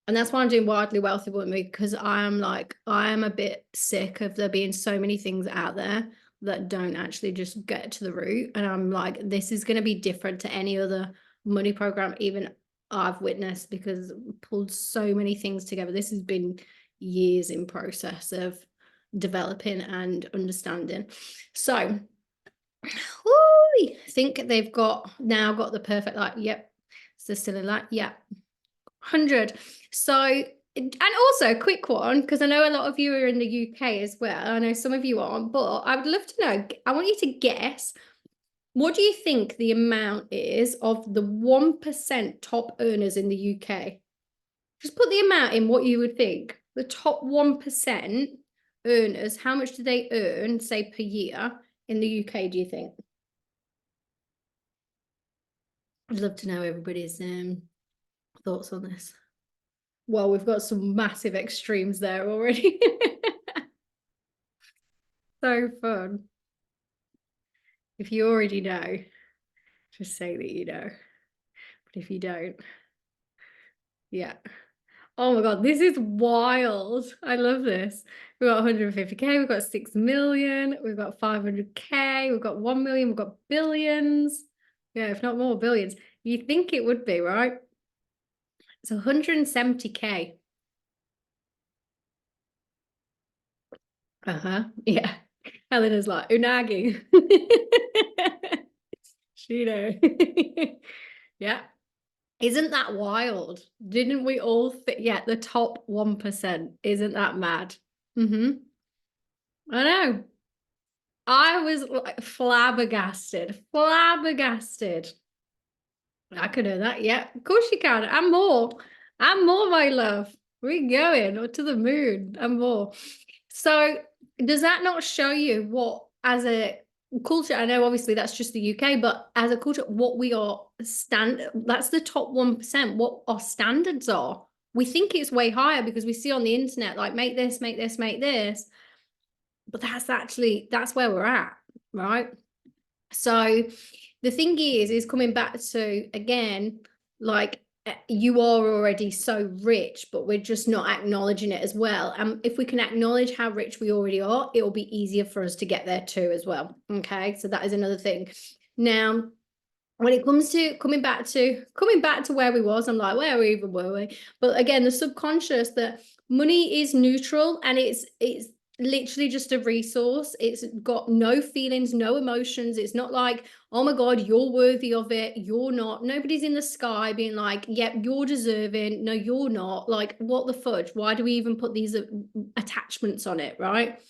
B: And that's why I'm doing Wildly Wealthy with me, because I am a bit sick of there being so many things out there that don't actually just get to the root. And I'm like, this is going to be different to any other money program even I've witnessed, because it pulled so many things together. This has been years in process of developing and understanding. So I think they've now got the perfect, like, yep, so still in like, yeah, 100. So, and also a quick one, because I know a lot of you are in the UK as well. I know some of you aren't, but I would love to know, I want you to guess, what do you think the amount is of the 1% top earners in the UK? Just put the amount in, what you would think. The top 1% earners, how much do they earn, say, per year in the UK, do you think? I'd love to know everybody's thoughts on this. Well, we've got some massive extremes there already. So fun. If you already know, just say that you know. But if you don't, yeah. Oh my God, this is wild. I love this. We've got 150K, we've got 6 million, we've got 500K, we've got 1 million, we've got billions. Yeah, if not more, billions. You think it would be, right? It's 170K. Yeah. Helena's like, unagi. She know. Yeah. Isn't that wild? Didn't we all think, yeah, the top 1%? Isn't that mad? I know. I was like flabbergasted. I could know that. Yeah, of course you can. And more. And more, my love. We're going to the moon and more. So does that not show you what, as a culture, I know obviously that's just the UK, but as a culture, what we are that's the top 1%, what our standards are. We think it's way higher because we see on the internet, like, make this, make this, make this. But that's where we're at, right? So the thing is coming back to, again, like, you are already so rich, but we're just not acknowledging it as well. And if we can acknowledge how rich we already are, it will be easier for us to get there too as well. Okay, so that is another thing. Now, when it comes to coming back to where we was, I'm like, where even were we? But again, the subconscious, that money is neutral, and it's literally just a resource. It's got no feelings, no emotions. It's not like, oh my God, you're worthy of it, you're not. Nobody's in the sky being like, yep, you're deserving, no, you're not. Like, what the fudge? Why do we even put these attachments on it, right?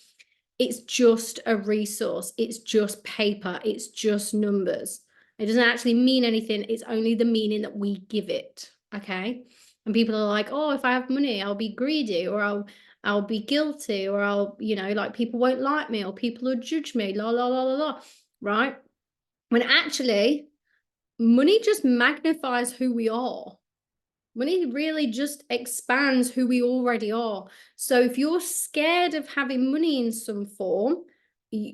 B: It's just a resource. It's just paper. It's just numbers. It doesn't actually mean anything. It's only the meaning that we give it. Okay. And people are like, oh, if I have money, I'll be greedy, or I'll be guilty, or I'll, like, people won't like me, or people will judge me, la la la la la. Right. When actually money just magnifies who we are. Money really just expands who we already are. So if you're scared of having money in some form,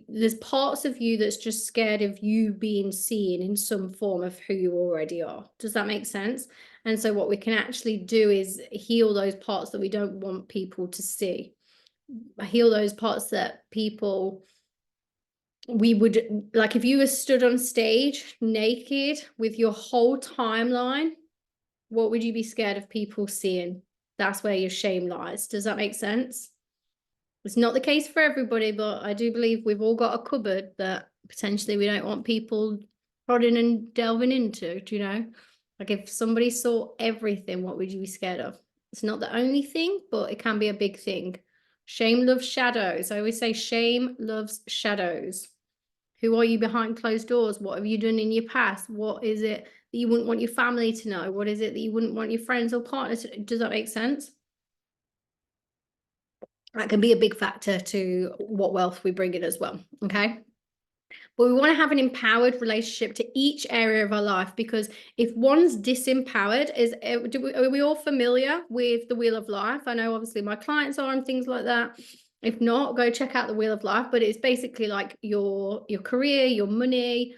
B: there's parts of you that's just scared of you being seen in some form of who you already are. Does that make sense? And so what we can actually do is heal those parts that we don't want people to see. Heal those parts that we would, like, if you were stood on stage naked with your whole timeline, what would you be scared of people seeing? That's where your shame lies. Does that make sense? It's not the case for everybody, but I do believe we've all got a cupboard that potentially we don't want people prodding and delving into, do you know? Like, if somebody saw everything, what would you be scared of? It's not the only thing, but it can be a big thing. Shame loves shadows. I always say shame loves shadows. Who are you behind closed doors? What have you done in your past? What is it that you wouldn't want your family to know? What is it that you wouldn't want your friends or partners to know? Does that make sense? That can be a big factor to what wealth we bring in as well. Okay. But we want to have an empowered relationship to each area of our life, because if one's disempowered, are we all familiar with the Wheel of Life? I know obviously my clients are and things like that. If not, go check out the Wheel of Life. But it's basically like your career, your money,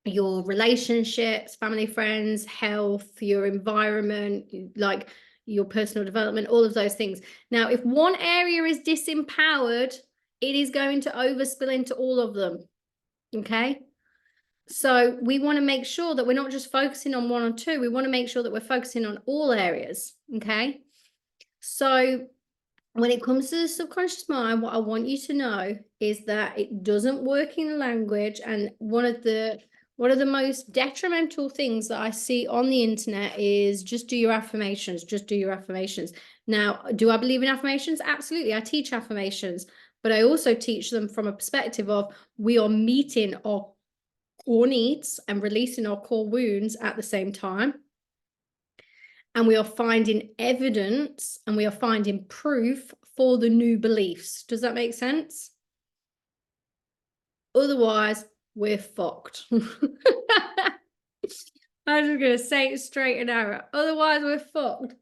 B: your relationships, family, friends, health, your environment, like your personal development, all of those things. Now, if one area is disempowered, it is going to overspill into all of them. Okay. So we want to make sure that we're not just focusing on one or two. We want to make sure that we're focusing on all areas. Okay. So when it comes to the subconscious mind, what I want you to know is that it doesn't work in language. And one of the most detrimental things that I see on the internet is just do your affirmations, just do your affirmations. Now, do I believe in affirmations? Absolutely. I teach affirmations, but I also teach them from a perspective of we are meeting our core needs and releasing our core wounds at the same time. And we are finding evidence and we are finding proof for the new beliefs. Does that make sense? Otherwise, we're fucked. I'm just going to say it straight and narrow. Otherwise, we're fucked.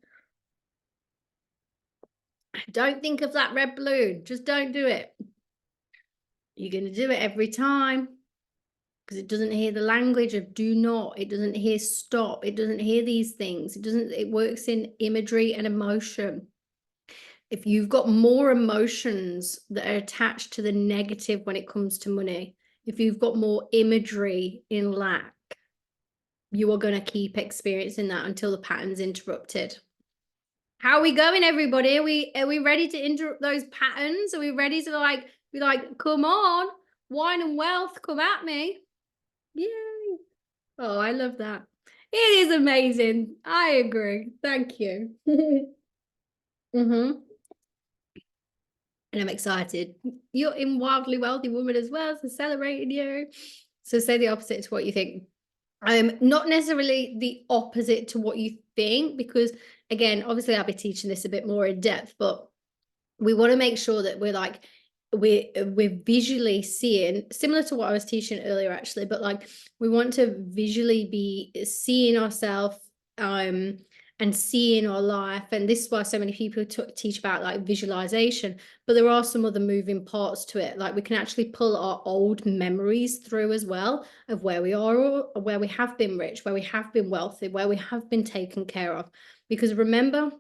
B: Don't think of that red balloon. Just don't do it. You're going to do it every time, because it doesn't hear the language of do not. It doesn't hear stop. It doesn't hear these things. It works in imagery and emotion. If you've got more emotions that are attached to the negative when it comes to money, if you've got more imagery in lack, you are going to keep experiencing that until the pattern's interrupted. How are we going, everybody? Are we ready to interrupt those patterns? Are we ready to be like, come on, wine and wealth, come at me? Yay. Oh, I love that. It is amazing. I agree. Thank you. And I'm excited. You're in Wildly Wealthy Woman as well, so celebrating you. So say the opposite to what you think. Not necessarily the opposite to what you think, because again, obviously I'll be teaching this a bit more in depth, but we want to make sure that we're visually seeing, similar to what I was teaching earlier actually, but like we want to visually be seeing ourselves and seeing our life. And this is why so many people teach about like visualization, but there are some other moving parts to it. Like we can actually pull our old memories through as well, of where we are, or where we have been rich, where we have been wealthy, where we have been taken care of. Because remember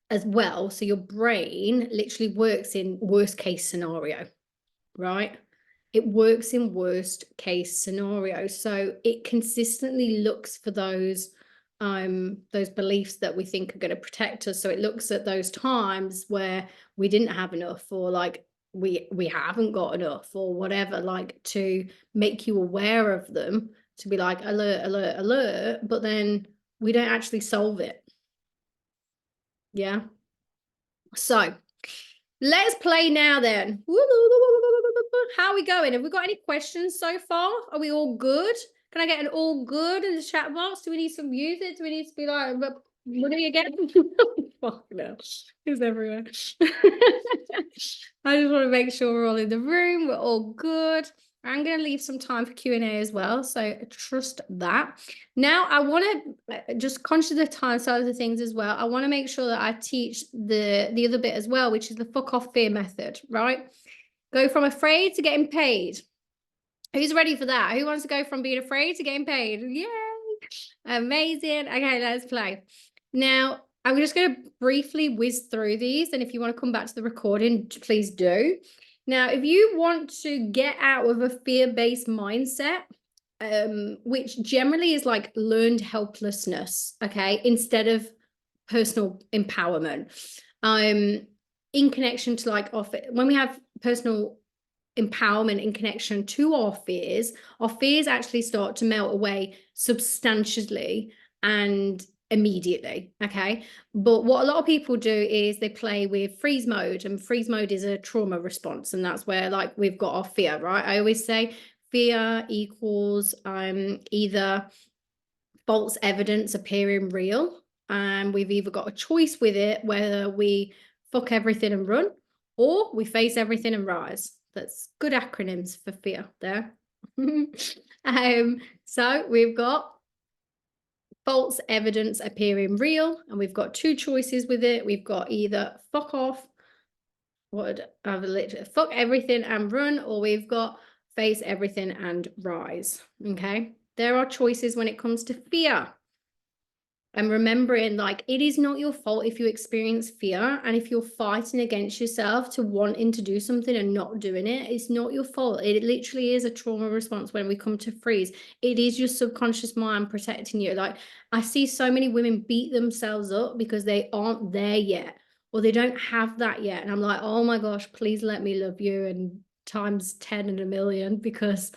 B: as well, so your brain literally works in worst case scenario, right? it works in worst case scenarios. So it consistently looks for those beliefs that we think are going to protect us. So it looks at those times where we didn't have enough, or like we haven't got enough, or whatever, like to make you aware of them, to be like alert, alert, alert, but then we don't actually solve it. Yeah. So let's play now then. How are we going? Have we got any questions so far? Are we all good? Can I get an all good in the chat box? Do we need some music? Do we need to be like, what do you get? Fuck no. It's everywhere. I just want to make sure we're all in the room. We're all good. I'm going to leave some time for Q&A as well, so trust that. Now, I want to, just conscious of the time side of the things as well, I want to make sure that I teach the other bit as well, which is the fuck off fear method, right? Go from afraid to getting paid. Who's ready for that? Who wants to go from being afraid to getting paid? Yay! Amazing. Okay, let's play. Now, I'm just going to briefly whiz through these, and if you want to come back to the recording, please do. Now, if you want to get out of a fear-based mindset, which generally is like learned helplessness, okay, instead of personal empowerment, in connection to like when we have personal empowerment in connection to our fears actually start to melt away substantially and immediately. Okay, but what a lot of people do is they play with freeze mode, and freeze mode is a trauma response, and that's where like we've got our fear, right? I always say fear equals either false evidence appearing real, and we've either got a choice with it whether we fuck everything and run, or we face everything and rise. That's good acronyms for fear there. So we've got false evidence appearing real, and we've got two choices with it. We've got either fuck off, fuck everything and run, or we've got face everything and rise. Okay, there are choices when it comes to fear. And remembering, like, it is not your fault if you experience fear, and if you're fighting against yourself to wanting to do something and not doing it, it's not your fault. It literally is a trauma response when we come to freeze. It is your subconscious mind protecting you. Like, I see so many women beat themselves up because they aren't there yet, or they don't have that yet. And I'm like, oh my gosh, please let me love you, and times 10 and a million, because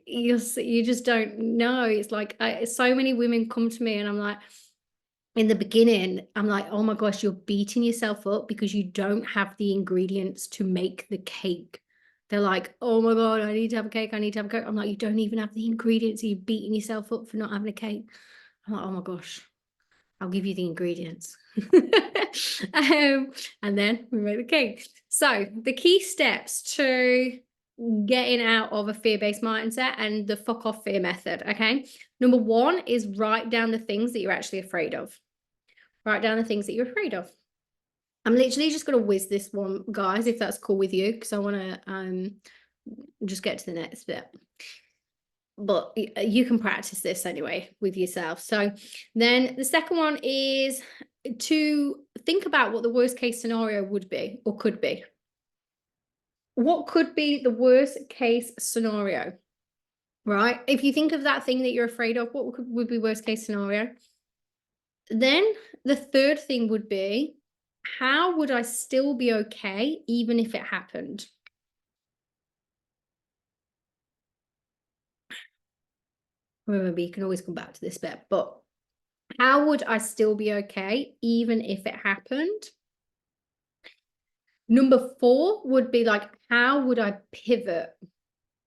B: you just don't know. It's like so many women come to me and I'm like, in the beginning, I'm like, oh my gosh, you're beating yourself up because you don't have the ingredients to make the cake. They're like, oh my God, I need to have a cake. I need to have a cake. I'm like, you don't even have the ingredients. You're beating yourself up for not having a cake. I'm like, oh my gosh, I'll give you the ingredients. And then we make the cake. So the key steps to getting out of a fear-based mindset and the fuck off fear method, okay? Number one is write down the things that you're actually afraid of. Write down the things that you're afraid of. I'm literally just going to whiz this one, guys, if that's cool with you, because I want to just get to the next bit. But you can practice this anyway with yourself. So then the second one is to think about what the worst case scenario would be or could be. What could be the worst case scenario, right? If you think of that thing that you're afraid of, what would be worst case scenario? Then the third thing would be, how would I still be okay even if it happened? Remember, you can always come back to this bit, but how would I still be okay even if it happened? Number 4 would be like, how would I pivot?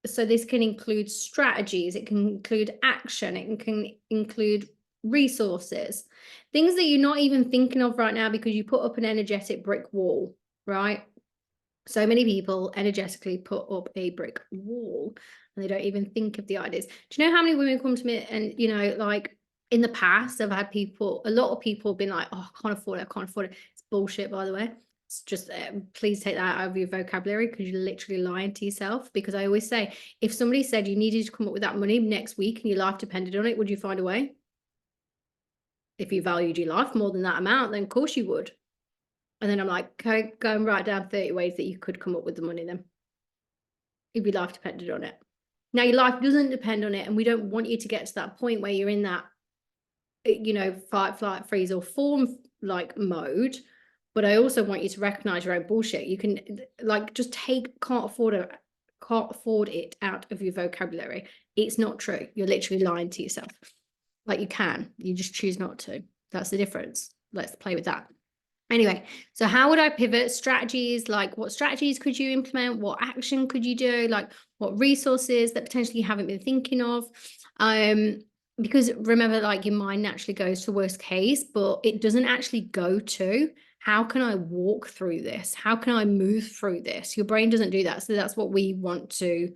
B: So this can include strategies, it can include action, it can include resources, things that you're not even thinking of right now because you put up an energetic brick wall, right? So many people energetically put up a brick wall and they don't even think of the ideas. Do you know how many women come to me and, you know, like in the past, I've had people, a lot of people have been like, oh, I can't afford it, I can't afford it. It's bullshit, by the way. It's just, please take that out of your vocabulary because you're literally lying to yourself. Because I always say, if somebody said you needed to come up with that money next week and your life depended on it, would you find a way? If you valued your life more than that amount, then of course you would. And then I'm like, okay, go and write down 30 ways that you could come up with the money then. if your life depended on it. Now, your life doesn't depend on it, and we don't want you to get to that point where you're in that, you know, fight, flight, freeze, or fawn like mode. But I also want you to recognize your own bullshit. You can like just take can't afford it out of your vocabulary. It's not true. You're literally lying to yourself. Like, you just choose not to. That's the difference. Let's play with that. Anyway, so how would I pivot? Strategies, like what strategies could you implement? What action could you do? Like what resources that potentially you haven't been thinking of? Because remember, like your mind naturally goes to worst case, but it doesn't actually go to how can I walk through this? How can I move through this? Your brain doesn't do that. So that's what we want to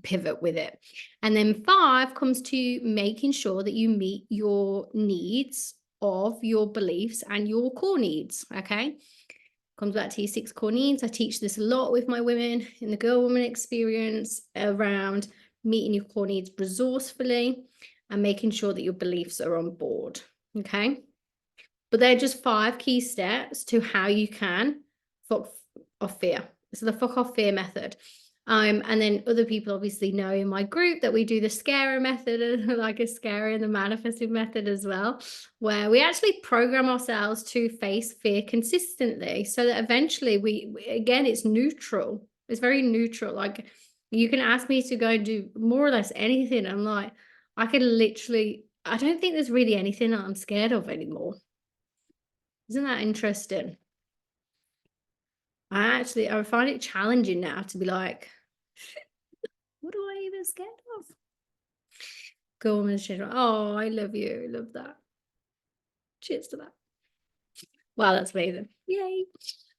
B: pivot with it. And then 5 comes to making sure that you meet your needs of your beliefs and your core needs. Okay, comes back to your 6 core needs. I teach this a lot with my women in the Girl Woman experience around meeting your core needs resourcefully and making sure that your beliefs are on board. Okay, but they're just 5 key steps to how you can fuck off fear. So the fuck off fear method. And then other people obviously know in my group that we do the scarer method, like a scarer and the manifesting method as well, where we actually program ourselves to face fear consistently so that eventually we again, it's neutral. It's very neutral. Like you can ask me to go and do more or less anything. I'm like, I don't think there's really anything that I'm scared of anymore. Isn't that interesting? I find it challenging now to be like, what do I even scared of? Go on and share. Oh, I love you. I love that. Cheers to that. Wow, that's amazing. Yay.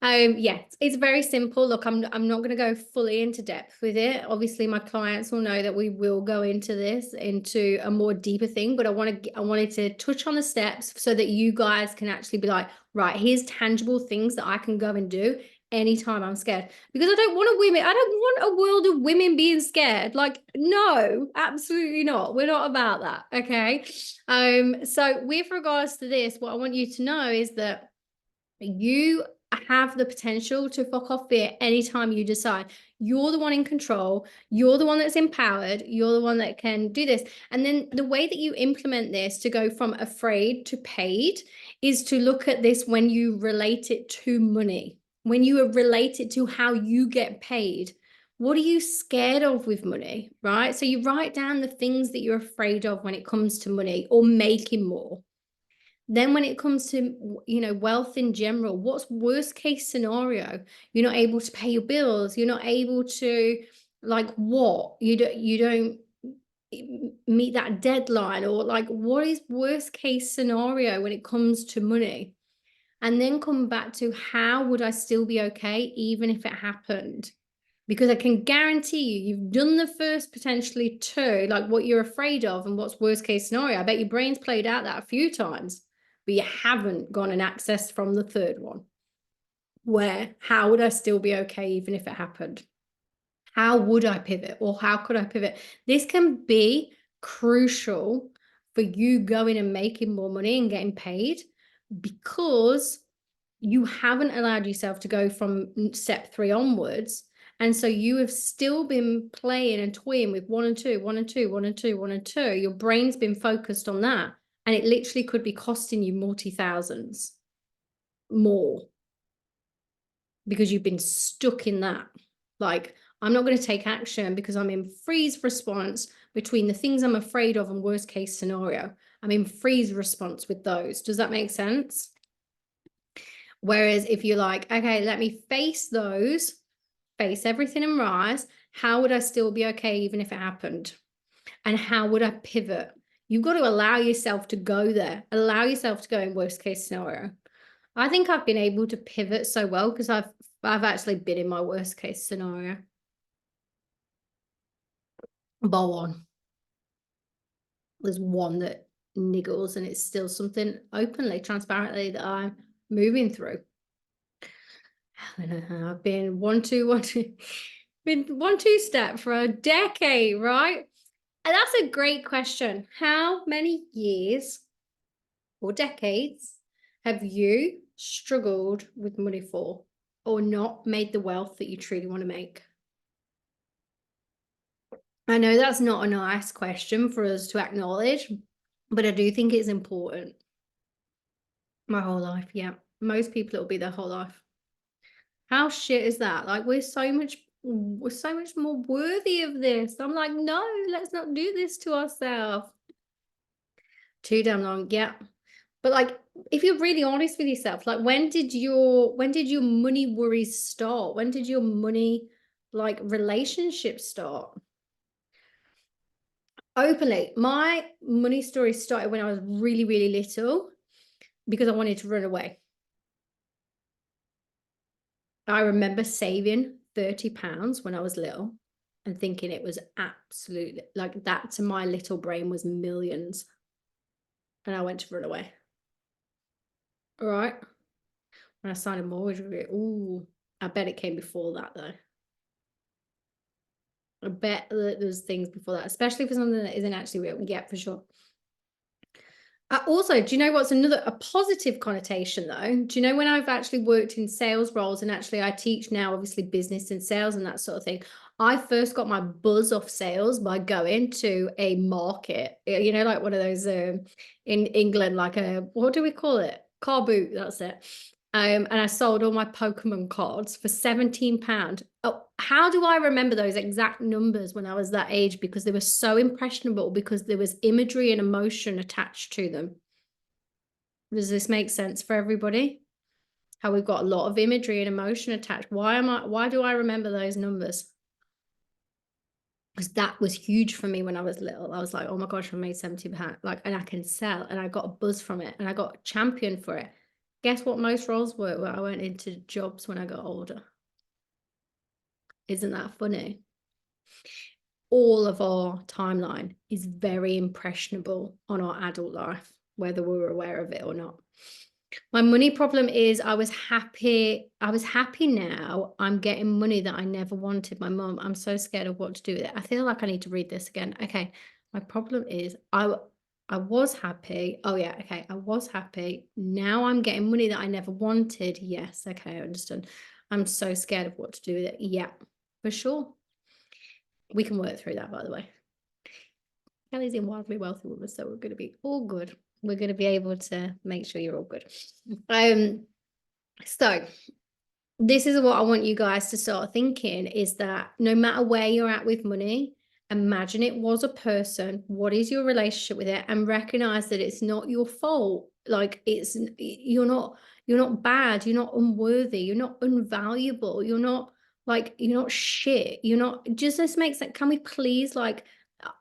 B: Yeah, it's very simple. Look, I'm not going to go fully into depth with it. Obviously, my clients will know that we will go into a more deeper thing, but I wanted to touch on the steps so that you guys can actually be like, right, here's tangible things that I can go and do anytime I'm scared, because I don't want a world of women being scared. Like, no, absolutely not. We're not about that. Okay. So with regards to this, what I want you to know is that you have the potential to fuck off fear anytime you decide. You're the one in control. You're the one that's empowered. You're the one that can do this. And then the way that you implement this to go from afraid to paid is to look at this when you relate it to money, when you relate it to how you get paid. What are you scared of with money, right? So you write down the things that you're afraid of when it comes to money or making more. Then when it comes to, you know, wealth in general, what's worst case scenario? You're not able to pay your bills. You're not able to, like, what? You don't meet that deadline, or like, what is worst case scenario when it comes to money? And then come back to how would I still be okay even if it happened? Because I can guarantee you've done the first potentially 2, like what you're afraid of and what's worst case scenario. I bet your brain's played out that a few times, but you haven't gone and accessed from the 3rd one, where how would I still be okay even if it happened? How would I pivot, or how could I pivot? This can be crucial for you going and making more money and getting paid, because you haven't allowed yourself to go from step 3 onwards. And so you have still been playing and toying with 1 and 2, 1 and 2, 1 and 2, 1 and 2. Your brain's been focused on that. And it literally could be costing you multi-thousands more because you've been stuck in that. Like, I'm not going to take action because I'm in freeze response between the things I'm afraid of and worst case scenario. I'm in freeze response with those. Does that make sense? Whereas if you're like, okay, let me face those, face everything and rise, how would I still be okay even if it happened? And how would I pivot? You've got to allow yourself to go there. Allow yourself to go in worst case scenario. I think I've been able to pivot so well because I've actually been in my worst case scenario. Bar one. There's one that niggles, and it's still something openly, transparently that I'm moving through. I've been been 1-2 step for a decade, right? And that's a great question. How many years or decades have you struggled with money for, or not made the wealth that you truly want to make? I know that's not a nice question for us to acknowledge, but I do think it's important. My whole life, yeah. Most people it'll be their whole life. How shit is that? Like we're so much more worthy of this. I'm like, no, let's not do this to ourselves. Too damn long, yeah. But like if you're really honest with yourself, like when did your money worries start? When did your money like relationship start? Openly, my money story started when I was really, really little because I wanted to run away. I remember saving £30 when I was little and thinking it was absolutely like that to my little brain was millions. And I went to run away. All right. When I signed a mortgage with it, ooh, I bet it came before that though. I bet that there's things before that, especially for something that isn't actually real. Yeah, for sure. Also, do you know what's a positive connotation though? Do you know when I've actually worked in sales roles and actually I teach now, obviously business and sales and that sort of thing. I first got my buzz off sales by going to a market, like one of those in England, like what do we call it? Car boot, that's it. And I sold all my Pokemon cards for £17. Oh, how do I remember those exact numbers when I was that age? Because they were so impressionable, because there was imagery and emotion attached to them. Does this make sense for everybody? How we've got a lot of imagery and emotion attached. Why do I remember those numbers? Because that was huge for me when I was little. I was like, oh my gosh, I made £70, like, and I can sell, and I got a buzz from it, and I got championed for it. Guess what most roles were where I went into jobs when I got older? Isn't that funny? All of our timeline is very impressionable on our adult life, whether we're aware of it or not. My money problem is I was happy now. I'm getting money that I never wanted. My mum, I'm so scared of what to do with it. I feel like I need to read this again. Okay. My problem is I was happy. Oh yeah, okay. I was happy. Now I'm getting money that I never wanted. Yes, okay, I understand. I'm so scared of what to do with it. Yeah, for sure. We can work through that, by the way. Kelly's in Wildly Wealthy Woman, so we're going to be all good. We're going to be able to make sure you're all good. So this is what I want you guys to start thinking, is that no matter where you're at with money, imagine it was a person. What is your relationship with it? And recognize that it's not your fault. Like you're not bad, you're not unworthy, you're not unvaluable, you're not shit, you're not, just this makes sense. Can we please, like,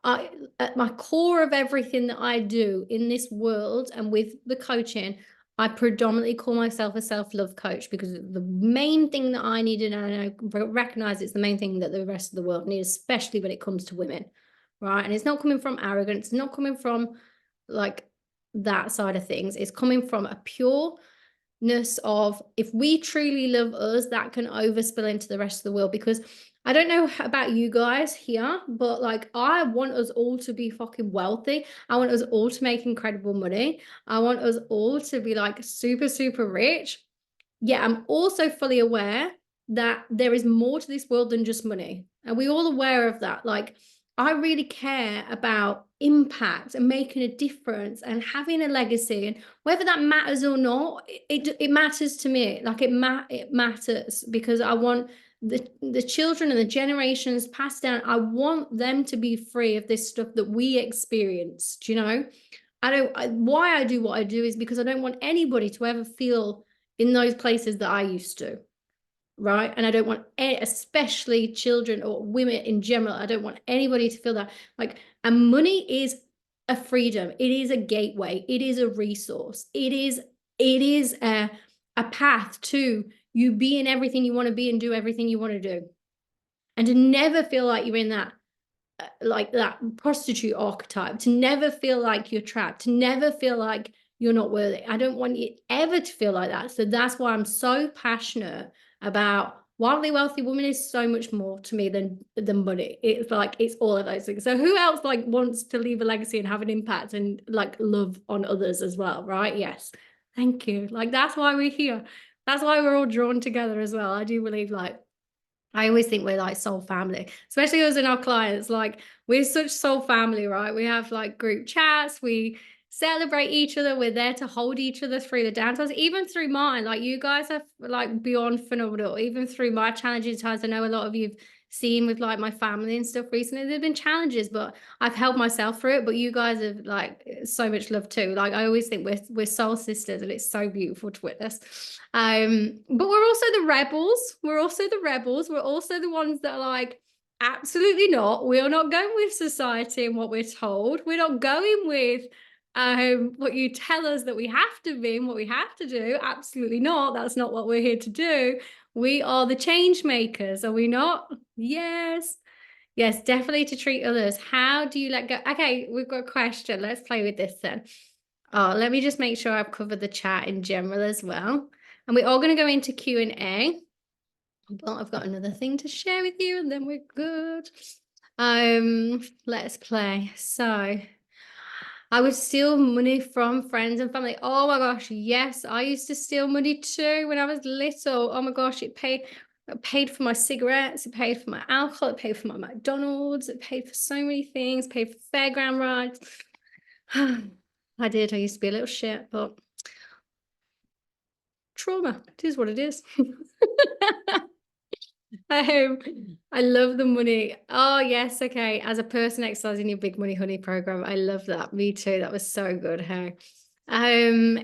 B: I at my core of everything that I do in this world and with the coaching, I predominantly call myself a self-love coach, because the main thing that I needed, and I recognize it's the main thing that the rest of the world needs, especially when it comes to women, right? And it's not coming from arrogance, it's not coming from like that side of things. It's coming from a pureness of, if we truly love us, that can overspill into the rest of the world. Because I don't know about you guys here, but like, I want us all to be fucking wealthy. I want us all to make incredible money. I want us all to be like super, super rich. Yeah, I'm also fully aware that there is more to this world than just money. Are we all aware of that? Like, I really care about impact and making a difference and having a legacy, and whether that matters or not, it matters to me. Like it matters, because I want the children and the generations passed down, I want them to be free of this stuff that we experienced. Why I do what I do is because I don't want anybody to ever feel in those places that I used to, right? And I don't want especially children or women in general, I don't want anybody to feel that. Like, and money is a freedom, it is a gateway, it is a resource, it is a path to you being everything you want to be and do everything you want to do. And to never feel like you're in that like that prostitute archetype, to never feel like you're trapped, to never feel like you're not worthy. I don't want you ever to feel like that. So that's why I'm so passionate about Wildly Wealthy Woman. Is so much more to me than money. It's like, it's all of those things. So who else like wants to leave a legacy and have an impact and like love on others as well, right? Yes, thank you. Like, that's why we're here. That's why we're all drawn together as well. I do believe, like, I always think we're like soul family, especially us and our clients. Like, we're such soul family, right? We have like group chats, we celebrate each other, we're there to hold each other through the down times, even through mine. Like, you guys are like beyond phenomenal, even through my challenging times. I know a lot of you've seen with like my family and stuff recently. There've been challenges, but I've helped myself through it. But you guys have like so much love too. Like, I always think we're soul sisters, and it's so beautiful to witness. But we're also the rebels. We're also the rebels. We're also the ones that are like, absolutely not. We are not going with society and what we're told. We're not going with what you tell us that we have to be and what we have to do. Absolutely not. That's not what we're here to do. We are the change makers, are we not? Yes. Yes, definitely to treat others. How do you let go? Okay, we've got a question. Let's play with this then. Oh, let me just make sure I've covered the chat in general as well. And we're all going to go into Q&A. But I've got another thing to share with you, and then we're good. Let's play. So, I would steal money from friends and family. Oh my gosh, yes, I used to steal money too when I was little. Oh my gosh, it paid for my cigarettes, it paid for my alcohol, it paid for my McDonald's, it paid for so many things, paid for fairground rides. I did. I used to be a little shit, but trauma. It is what it is. I love the money. Oh, yes. Okay. As a person exercising your Big Money Honey program, I love that. Me too. That was so good. Hey.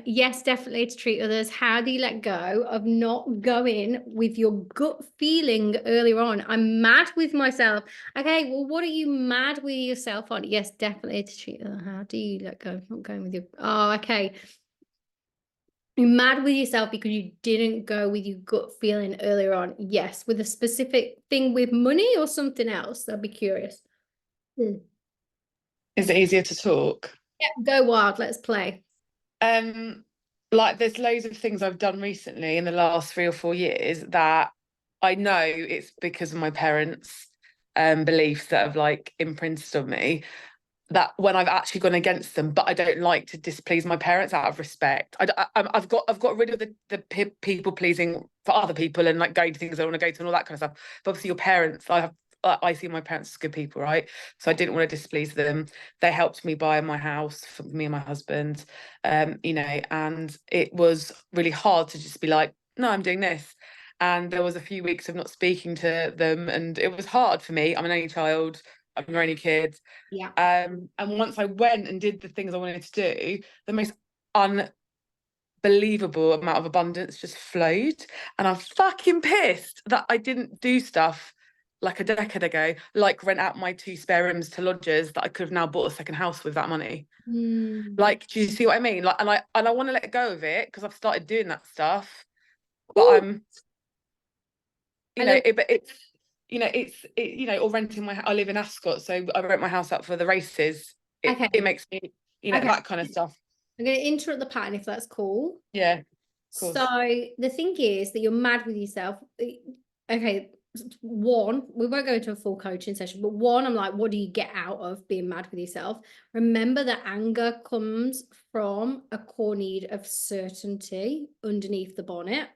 B: Yes, definitely to treat others. How do you let go of not going with your gut feeling earlier on? I'm mad with myself. Okay, well, what are you mad with yourself on? Yes, definitely to treat others. How do you let go of not going with your okay. You're mad with yourself because you didn't go with your gut feeling earlier on. Yes, with a specific thing with money or something else. I'd be curious.
C: Is it easier to talk?
B: Yeah, go wild. Let's play.
C: Like there's loads of things I've done recently in the last 3 or 4 years that I know it's because of my parents' beliefs that have like imprinted on me, that when I've actually gone against them, but I don't like to displease my parents out of respect. I've got rid of the people pleasing for other people and like going to things I want to go to and all that kind of stuff. But obviously your parents, I see my parents as good people, right? So I didn't want to displease them. They helped me buy my house for me and my husband, you know, and it was really hard to just be like, no, I'm doing this. And there was a few weeks of not speaking to them, and it was hard for me. I'm an only child. I'm your only kid.
B: Yeah.
C: And once I went and did the things I wanted to do, the most unbelievable amount of abundance just flowed. And I'm fucking pissed that I didn't do stuff like a decade ago, like rent out my 2 spare rooms to lodgers that I could have now bought a second house with that money. Like, do you see what I mean? Like, and I want to let go of it because I've started doing that stuff, but I'm, you know, or renting I live in Ascot, so I rent my house out for the races. It makes me, that kind of stuff.
B: I'm going to interrupt the pattern if that's cool.
C: Yeah, of course.
B: So the thing is that you're mad with yourself. Okay, one, we won't go into a full coaching session, but one, I'm like, what do you get out of being mad with yourself? Remember that anger comes from a core need of certainty underneath the bonnet.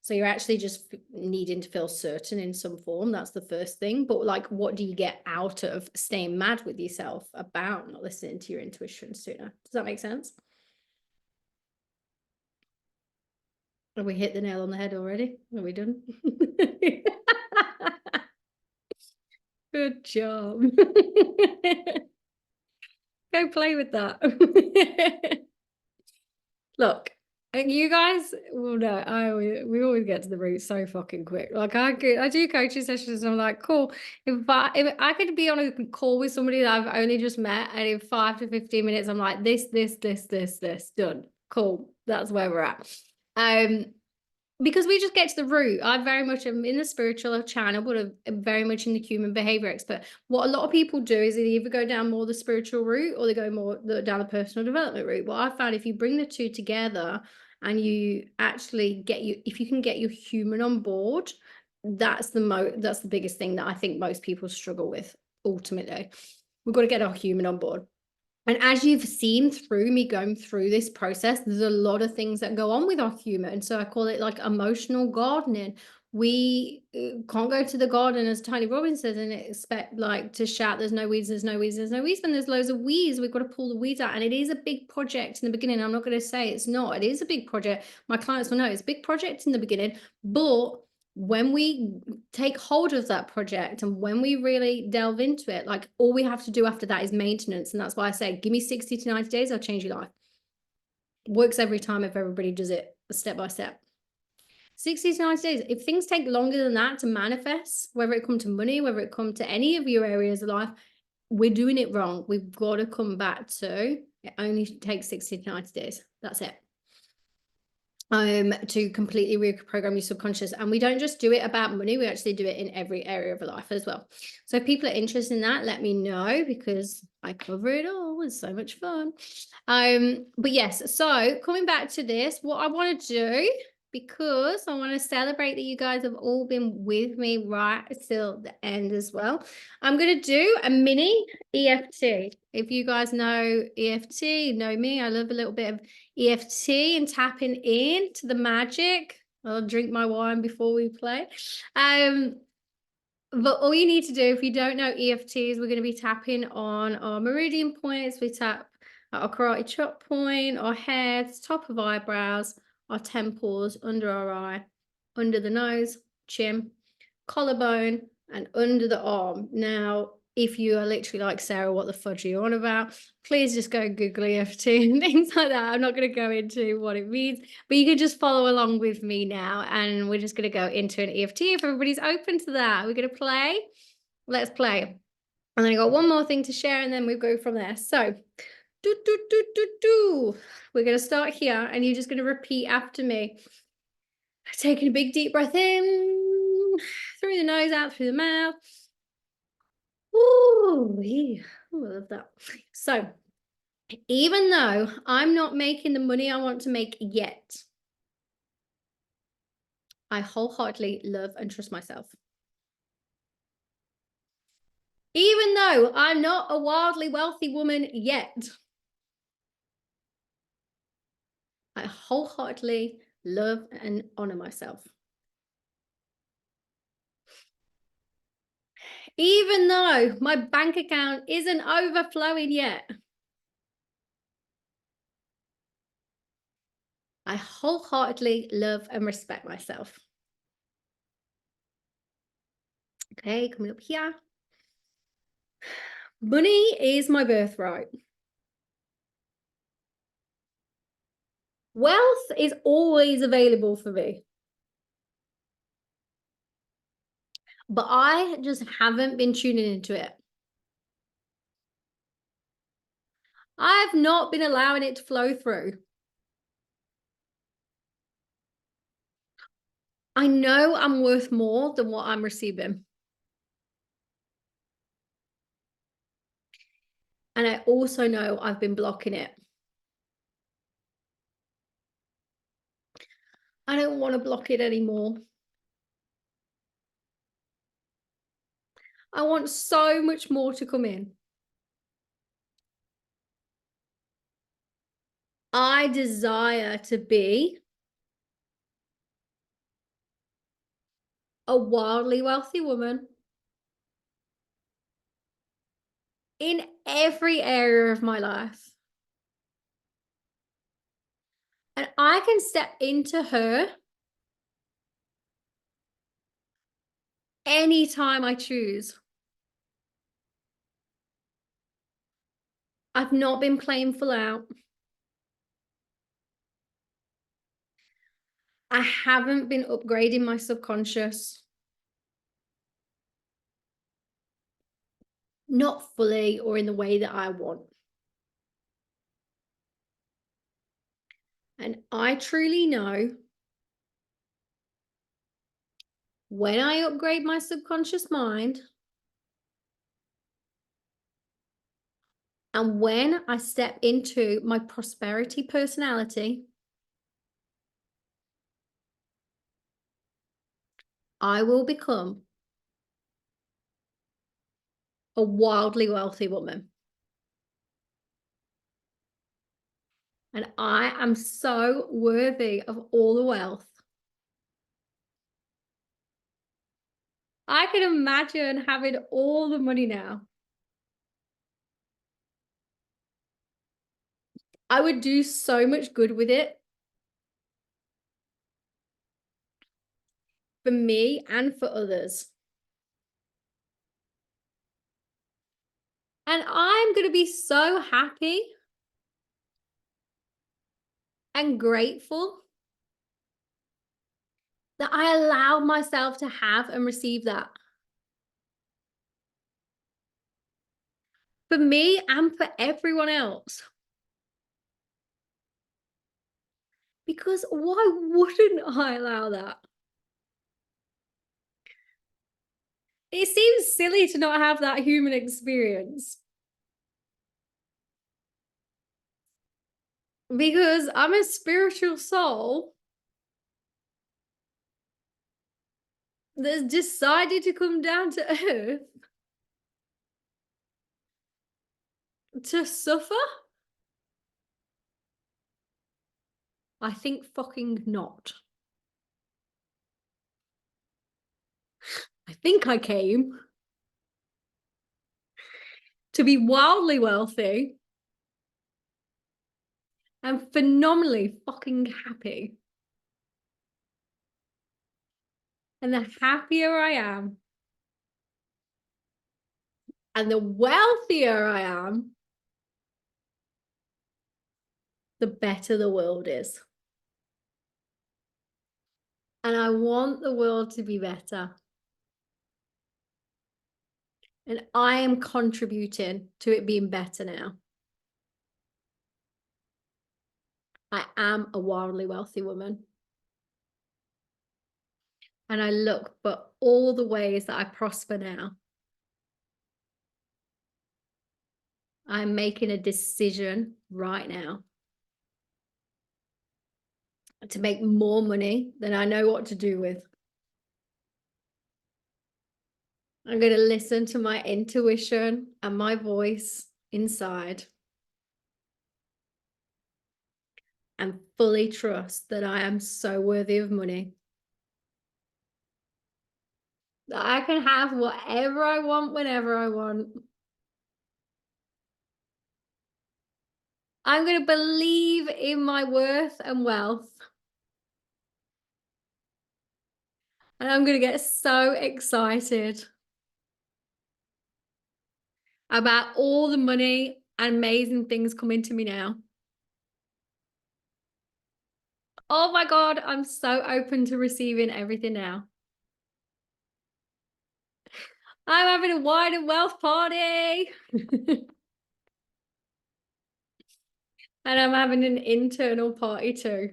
B: So you're actually just needing to feel certain in some form. That's the first thing. But like, what do you get out of staying mad with yourself about not listening to your intuition sooner? Does that make sense? Have we hit the nail on the head already? Are we done? Good job. Go play with that. Look, you guys will know. We always get to the root so fucking quick. Like I do coaching sessions and I'm like, cool. If I could be on a call with somebody that I've only just met, and in 5 to 15 minutes, I'm like, this, done. Cool. That's where we're at. Because we just get to the root. I very much am in the spiritual channel, but I'm very much in the human behavior expert. What a lot of people do is they either go down more the spiritual route or they go more down the personal development route. What I found, if you bring the two together and you actually if you can get your human on board, that's the biggest thing that I think most people struggle with. Ultimately, we've got to get our human on board. And as you've seen through me going through this process, there's a lot of things that go on with our human. So I call it like emotional gardening. We can't go to the garden, as Tony Robbins says, and expect like to shout, there's no weeds, there's no weeds, there's no weeds. When there's loads of weeds, we've got to pull the weeds out. And it is a big project in the beginning. I'm not going to say it's not. It is a big project. My clients will know it's a big project in the beginning. But when we take hold of that project and when we really delve into it, like all we have to do after that is maintenance. And that's why I say, give me 60 to 90 days, I'll change your life. It works every time if everybody does it step by step. 60 to 90 days. If things take longer than that to manifest, whether it come to money, whether it come to any of your areas of life, we're doing it wrong. We've got to come back to it only takes 60 to 90 days. That's it. To completely reprogram your subconscious. And we don't just do it about money, we actually do it in every area of life as well. So if people are interested in that, let me know, because I cover it all. It's so much fun. But yes, so coming back to this, what I want to do, because I want to celebrate that you guys have all been with me right till the end as well, I'm going to do a mini EFT. If you guys know EFT, know me, I love a little bit of EFT and tapping in to the magic. I'll drink my wine before we play. But all you need to do, if you don't know EFTs, we're going to be tapping on our meridian points. We tap at our karate chop point, our heads, top of eyebrows, our temples, under our eye, under the nose, chin, collarbone, and under the arm. Now, if you are literally like, Sarah, what the fudge are you on about? Please just go Google EFT and things like that. I'm not going to go into what it means, but you can just follow along with me now. And we're just going to go into an EFT. If everybody's open to that, we're going to play. Let's play. And then I got one more thing to share, and then we'll go from there. So, we're going to start here, and you're just going to repeat after me. Taking a big deep breath in, through the nose, out through the mouth. Ooh, yeah. Ooh, I love that. So, even though I'm not making the money I want to make yet, I wholeheartedly love and trust myself. Even though I'm not a wildly wealthy woman yet, I wholeheartedly love and honor myself. Even though my bank account isn't overflowing yet, I wholeheartedly love and respect myself. Okay, coming up here. Money is my birthright. Wealth is always available for me. But I just haven't been tuning into it. I've not been allowing it to flow through. I know I'm worth more than what I'm receiving. And I also know I've been blocking it. I don't want to block it anymore. I want so much more to come in. I desire to be a wildly wealthy woman in every area of my life. And I can step into her anytime I choose. I've not been playing full out. I haven't been upgrading my subconscious. Not fully or in the way that I want. And I truly know when I upgrade my subconscious mind and when I step into my prosperity personality, I will become a wildly wealthy woman. And I am so worthy of all the wealth I can imagine having all the money now. I would do so much good with it. For me and for others. And I'm going to be so happy and grateful that I allow myself to have and receive that. For me and for everyone else. Because why wouldn't I allow that? It seems silly to not have that human experience. Because I'm a spiritual soul that's decided to come down to earth to suffer? I think fucking not. I think I came to be wildly wealthy and phenomenally fucking happy. And the happier I am, and the wealthier I am, the better the world is. And I want the world to be better. And I am contributing to it being better now. I am a wildly wealthy woman. And I look for all the ways that I prosper now. I'm making a decision right now to make more money than I know what to do with. I'm going to listen to my intuition and my voice inside and fully trust that I am so worthy of money. That I can have whatever I want whenever I want. I'm going to believe in my worth and wealth. And I'm going to get so excited about all the money and amazing things coming to me now. Oh my God, I'm so open to receiving everything now. I'm having a wine and wealth party. And I'm having an internal party too.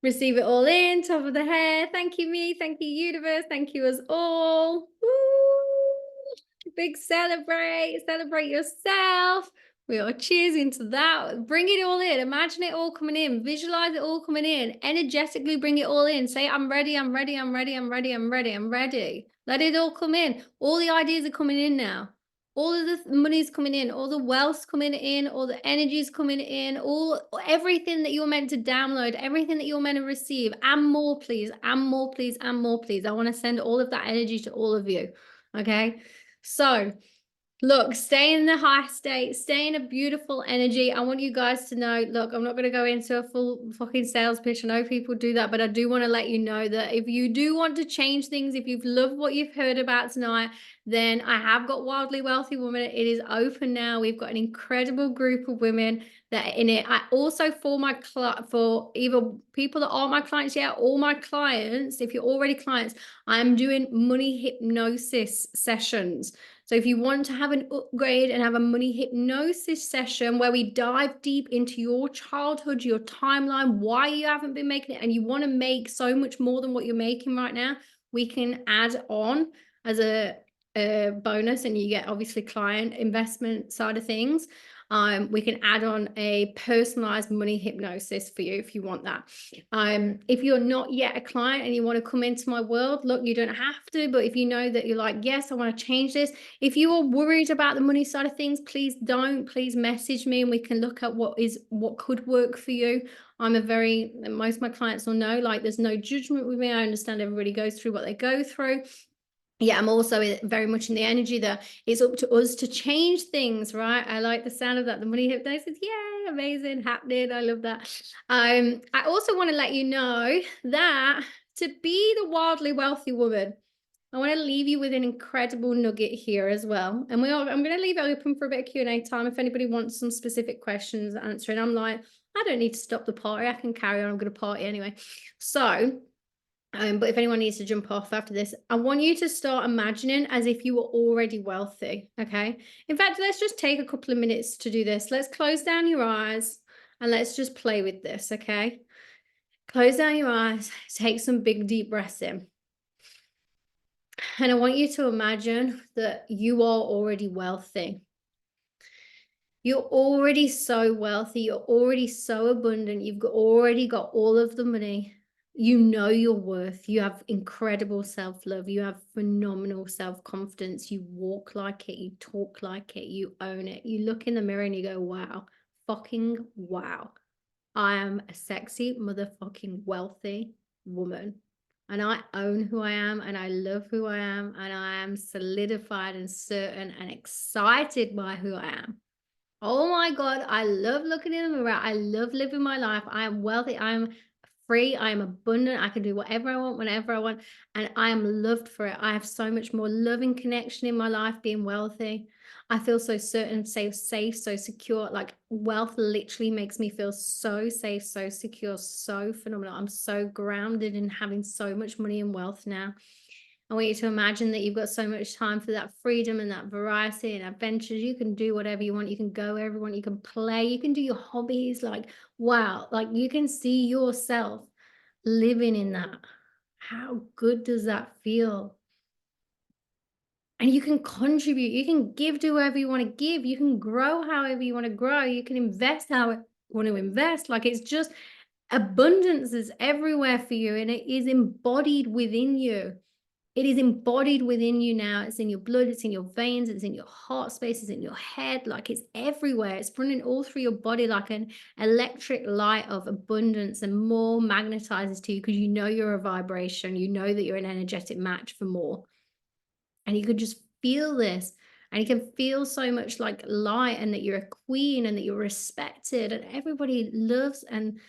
B: Receive it all in, top of the head. Thank you, me. Thank you, universe. Thank you, us all. Woo! Big celebrate. Celebrate yourself. We are cheersing to that. Bring it all in. Imagine it all coming in. Visualize it all coming in. Energetically bring it all in. Say, I'm ready, I'm ready, I'm ready, I'm ready, I'm ready, I'm ready. Let it all come in. All the ideas are coming in now. All of the money's coming in, all the wealth's coming in, all the energy's coming in, everything that you're meant to download, everything that you're meant to receive, and more, please, and more, please, and more, please. I want to send all of that energy to all of you. Okay. So look, stay in the high state, stay in a beautiful energy. I want you guys to know, look, I'm not going to go into a full fucking sales pitch. I know people do that, but I do want to let you know that if you do want to change things, if you've loved what you've heard about tonight, then I have got Wildly Wealthy Woman. It is open now. We've got an incredible group of women that are in it. I also, for either people that aren't my clients yet, or my clients, if you're already clients, I'm doing money hypnosis sessions. So if you want to have an upgrade and have a money hypnosis session where we dive deep into your childhood, your timeline, why you haven't been making it, and you want to make so much more than what you're making right now, we can add on as a bonus, and you get obviously client investment side of things. We can add on a personalized money hypnosis for you if you want that. If you're not yet a client and you want to come into my world, look, you don't have to, but if you know that you're like, yes, I want to change this. If you are worried about the money side of things, please please message me and we can look at what could work for you. Most of my clients will know, like, there's no judgment with me. I understand everybody goes through what they go through. Yeah, I'm also very much in the energy that it's up to us to change things, right? I like the sound of that. The money hypnosis, yay, amazing, happening. I love that. I also want to let you know that to be the wildly wealthy woman, I want to leave you with an incredible nugget here as well. And I'm going to leave it open for a bit of Q&A time. If anybody wants some specific questions answering, I'm like, I don't need to stop the party. I can carry on. I'm going to party anyway. So, but if anyone needs to jump off after this, I want you to start imagining as if you were already wealthy, okay? In fact, let's just take a couple of minutes to do this. Let's close down your eyes and let's just play with this, okay? Close down your eyes, take some big deep breaths in. And I want you to imagine that you are already wealthy. You're already so wealthy. You're already so abundant. You've already got all of the money. You know your worth. You have incredible self-love. You have phenomenal self-confidence. You walk like it. You talk like it. You own it. You look in the mirror and you go, wow, fucking wow. I am a sexy, motherfucking wealthy woman. And I own who I am and I love who I am. And I am solidified and certain and excited by who I am. Oh my God, I love looking in the mirror. I love living my life. I am wealthy. I am free. I am abundant. I can do whatever I want, whenever I want. And I am loved for it. I have so much more loving connection in my life being wealthy. I feel so certain, safe, so secure. Like, wealth literally makes me feel so safe, so secure, so phenomenal. I'm so grounded in having so much money and wealth now. I want you to imagine that you've got so much time for that freedom and that variety and adventures. You can do whatever you want. You can go wherever you want. You can play. You can do your hobbies. Like, wow, like you can see yourself living in that. How good does that feel? And you can contribute. You can give to whoever you want to give. You can grow however you want to grow. You can invest how you want to invest. Like, it's just abundance is everywhere for you and it is embodied within you. It is embodied within you now. It's in your blood, it's in your veins, it's in your heart space, it's in your head. Like, it's everywhere. It's running all through your body like an electric light of abundance, and more magnetizes to you because you know you're a vibration. You know that you're an energetic match for more. And you can just feel this. And you can feel so much like light, and that you're a queen and that you're respected and everybody loves and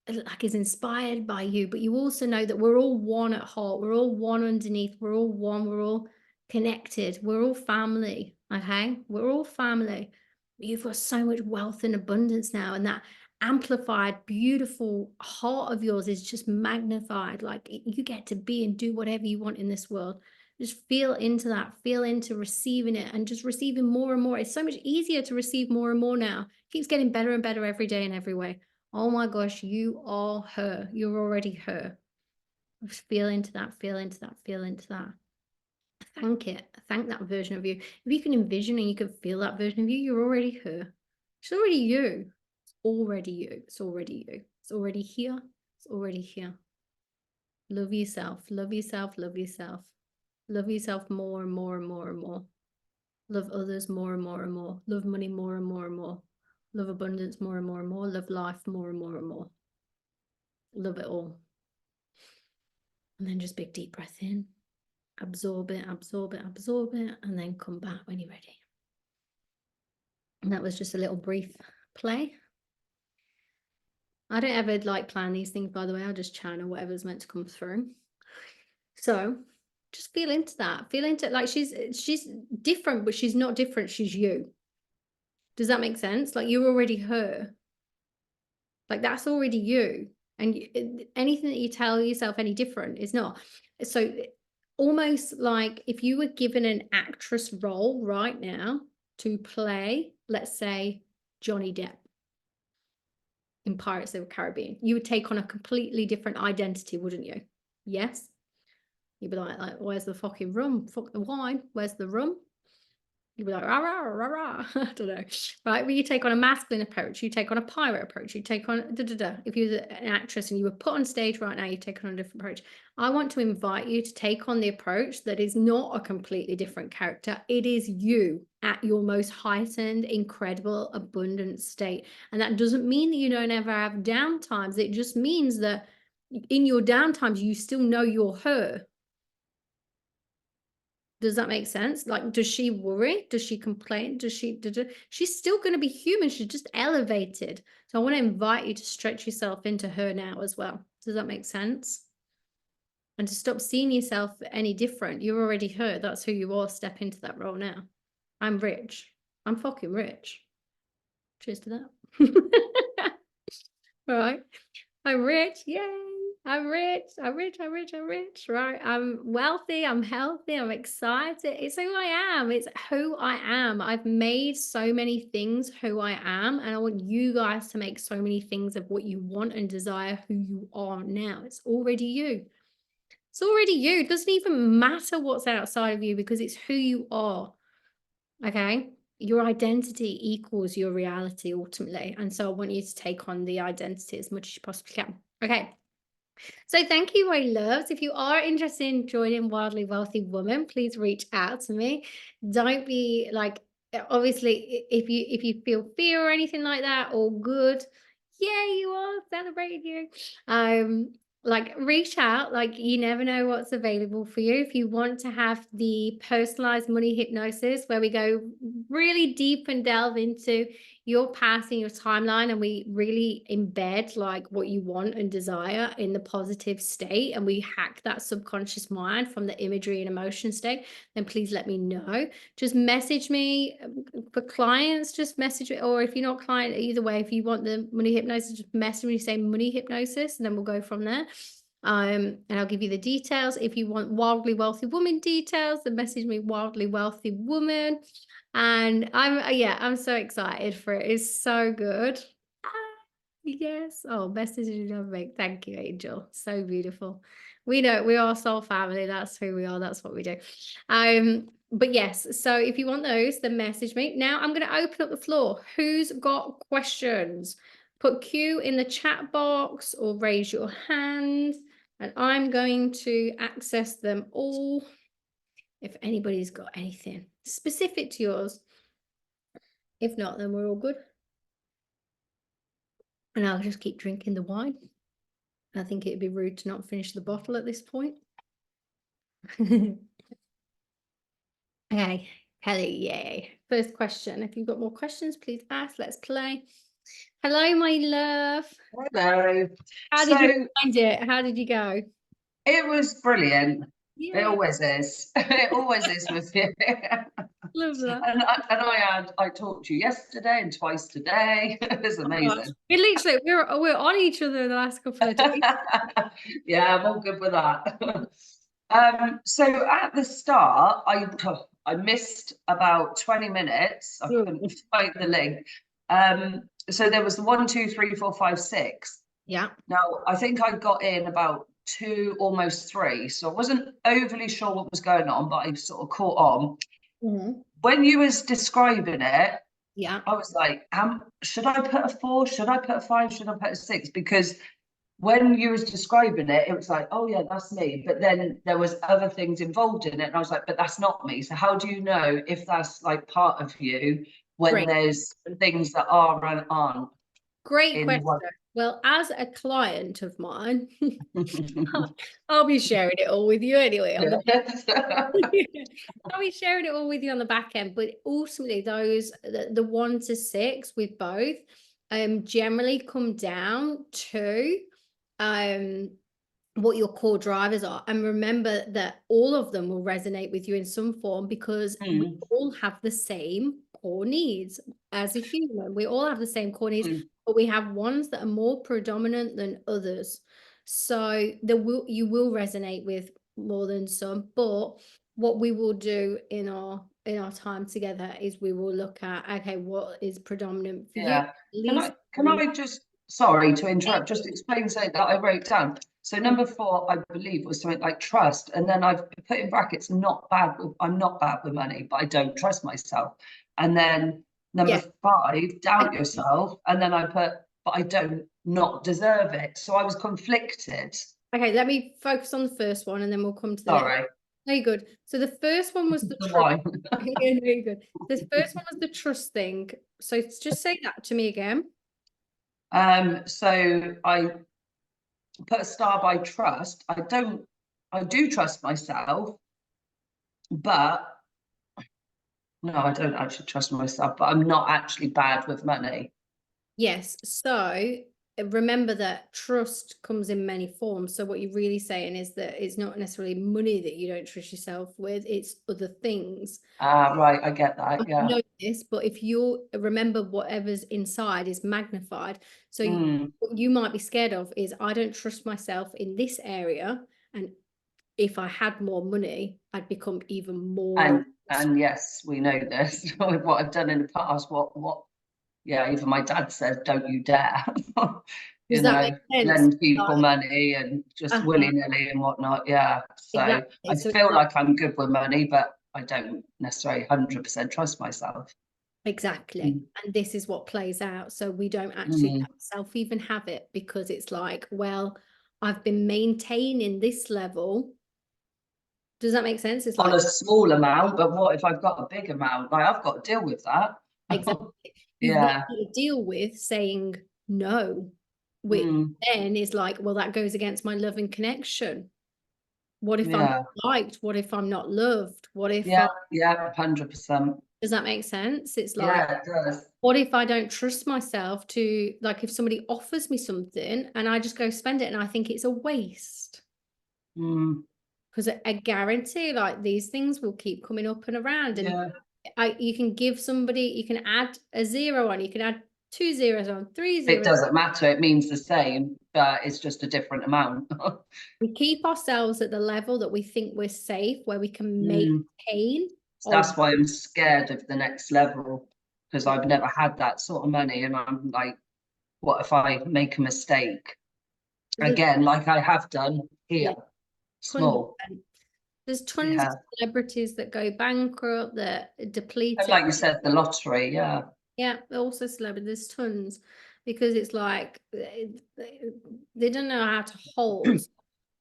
B: like is inspired by you. But you also know that we're all one at heart. We're all one underneath. We're all one. We're all connected. We're all family. Okay. We're all family. You've got so much wealth and abundance now. And that amplified, beautiful heart of yours is just magnified. Like, you get to be and do whatever you want in this world. Just feel into that, feel into receiving it and just receiving more and more. It's so much easier to receive more and more now. It keeps getting better and better every day in every way. Oh my gosh, you are her. You're already her. Just feel into that, feel into that, feel into that. Thank it. Thank that version of you. If you can envision and you can feel that version of you, you're already her. It's already you. It's already you. It's already you. It's already here. It's already here. Love yourself. Love yourself. Love yourself. Love yourself more and more and more and more. Love others more and more and more. Love money more and more and more. Love abundance more and more and more. Love life more and more and more. Love it all. And then just big deep breath in. Absorb it, absorb it, absorb it. And then come back when you're ready. And that was just a little brief play. I don't ever like plan these things, by the way. I'll just channel whatever's meant to come through. So just feel into that. Feel into it. Like, she's different, but she's not different. She's you. Does that make sense? Like, you're already her. Like, that's already you. And anything that you tell yourself any different is not. So almost like if you were given an actress role right now to play, let's say, Johnny Depp in Pirates of the Caribbean, you would take on a completely different identity, wouldn't you? Yes? You'd be like, where's the fucking rum? Fuck the wine. Where's the rum? You'll be like, rah, rah, rah, rah. I don't know. Right. But you take on a masculine approach, you take on a pirate approach, you take on da da da. If you're an actress and you were put on stage right now, you take on a different approach. I want to invite you to take on the approach that is not a completely different character. It is you at your most heightened, incredible, abundant state. And that doesn't mean that you don't ever have downtimes. It just means that in your downtimes, you still know you're her. Does that make sense? Like, does she worry? Does she complain? Does she, she's still going to be human. She's just elevated. So I want to invite you to stretch yourself into her now as well. Does that make sense? And to stop seeing yourself any different. You're already her. That's who you are. Step into that role now. I'm rich. I'm fucking rich. Cheers to that. All right. I'm rich. Yay. I'm rich. I'm rich. I'm rich. I'm rich. Right. I'm wealthy. I'm healthy. I'm excited. It's who I am. It's who I am. I've made so many things who I am. And I want you guys to make so many things of what you want and desire who you are now. It's already you. It's already you. It doesn't even matter what's outside of you because it's who you are. Okay. Your identity equals your reality ultimately. And so I want you to take on the identity as much as you possibly can. Okay. So thank you, my loves. If you are interested in joining Wildly Wealthy Woman, please reach out to me. Don't be like, obviously, if you feel fear or anything like that, all good. Yeah, you are celebrating you. Like reach out, like you never know what's available for you. If you want to have the personalized money hypnosis where we go really deep and delve into your past and your timeline and we really embed like what you want and desire in the positive state and we hack that subconscious mind from the imagery and emotion state, then please let me know. Just message me. For clients, just message me, or if you're not client, either way, if you want the money hypnosis, just message me, say money hypnosis, and then we'll go from there. And I'll give you the details. If you want Wildly Wealthy Woman details, then message me Wildly Wealthy Woman. And I'm so excited for it. It's so good. Yes. Oh, best decision you ever make. Thank you, Angel. So beautiful. We know we are soul family. That's who we are. That's what we do. But yes, so if you want those, then message me. Now I'm going to open up the floor. Who's got questions? Put Q in the chat box or raise your hand, and I'm going to access them all. If anybody's got anything specific to yours. If not, then we're all good. And I'll just keep drinking the wine. I think it'd be rude to not finish the bottle at this point. Okay, Kelly, yay. First question. If you've got more questions, please ask. Let's play. Hello, my love.
D: Hello.
B: How did you find it? How did you go?
D: It was brilliant.
B: Yeah.
D: It always is. It always is with you.
B: Love that.
D: And I talked to you yesterday and twice today. It was amazing.
B: We literally we're on each other the last couple of days.
D: Yeah, I'm all good with that. So at the start, I missed about 20 minutes. I couldn't find the link. So there was the 1, 2, 3, 4, 5, 6.
B: Yeah.
D: Now I think I got in about 2, almost 3. So I wasn't overly sure what was going on, but I sort of caught on.
B: Mm-hmm.
D: When you was describing it,
B: yeah,
D: I was like, should I put a 4? Should I put a 5? Should I put a 6? Because when you was describing it, it was like, oh yeah, that's me. But then there was other things involved in it. And I was like, but that's not me. So how do you know if that's like part of you when there's things that are and aren't?
B: Great question. Well, as a client of mine, I'll be sharing it all with you anyway. I'll be sharing it all with you on the back end. But ultimately, the 1 to 6 with both generally come down to what your core drivers are. And remember that all of them will resonate with you in some form because we all have the same core needs as a human. We all have the same core needs, but we have ones that are more predominant than others. So you will resonate with more than some. But what we will do in our time together is we will look at, okay, what is predominant for you?
D: Can I just sorry to interrupt, just explain something that I wrote down. So number 4, I believe, was something like trust. And then I've put in brackets, I'm not bad with money, but I don't trust myself. And then number
B: Yeah.
D: 5, doubt yourself. And then I put, but I don't not deserve it. So I was conflicted.
B: Okay, let me focus on the first one and then we'll come to the next.
D: Sorry.
B: Very good. So the first one was the
D: The
B: trust.
D: wine.
B: Yeah, very good. The first one was the trust thing. So just say that to me again.
D: So I put a star by trust. I do trust myself, but no, I don't actually trust myself, but I'm not actually bad with money.
B: Yes. So remember that trust comes in many forms. So what you're really saying is that it's not necessarily money that you don't trust yourself with, it's other things.
D: Right, I get that,
B: I
D: yeah.
B: know this, but if you remember whatever's inside is magnified. So what you might be scared of is I don't trust myself in this area, and if I had more money, I'd become even more.
D: And yes, we know this, with what I've done in the past, yeah, even my dad says, don't you dare.
B: Does
D: You
B: that
D: know,
B: make sense?
D: lend people
B: Like,
D: money and just willy-nilly and whatnot, yeah. So
B: exactly.
D: I
B: So it's
D: feel
B: like-
D: like I'm good with money, but I don't necessarily 100% trust myself.
B: Exactly. And this is what plays out. So we don't actually let ourselves even have it, because it's like, well, I've been maintaining this level. Does that make sense? It's
D: On
B: like,
D: a small amount, but what if I've got a big amount? Like, I've got to deal with that.
B: exactly. You've
D: Yeah.
B: got to deal with saying no, which then is like, well, that goes against my love and connection. What if I'm
D: Yeah.
B: not liked? What if I'm not loved? What if
D: Yeah, yeah, 100%.
B: does that make sense? It's like,
D: Yeah, it does.
B: what if I don't trust myself to, like, if somebody offers me something and I just go spend it and I think it's a waste? Because I guarantee, like, these things will keep coming up and around, and
D: Yeah.
B: you can give somebody, you can add a 0 on, you can add 2 zeros on, 3
D: It
B: zeros.
D: doesn't matter. It means the same, but it's just a different amount.
B: We keep ourselves at the level that we think we're safe, where we can maintain.
D: That's why I'm scared of the next level, because I've never had that sort of money, and I'm like, what if I make a mistake again, like I have done here? Small.
B: 100%. There's tons of celebrities that go bankrupt, that deplete
D: And like you said, the lottery, yeah.
B: Yeah, also celebrities, there's tons, because it's like they don't know how to hold.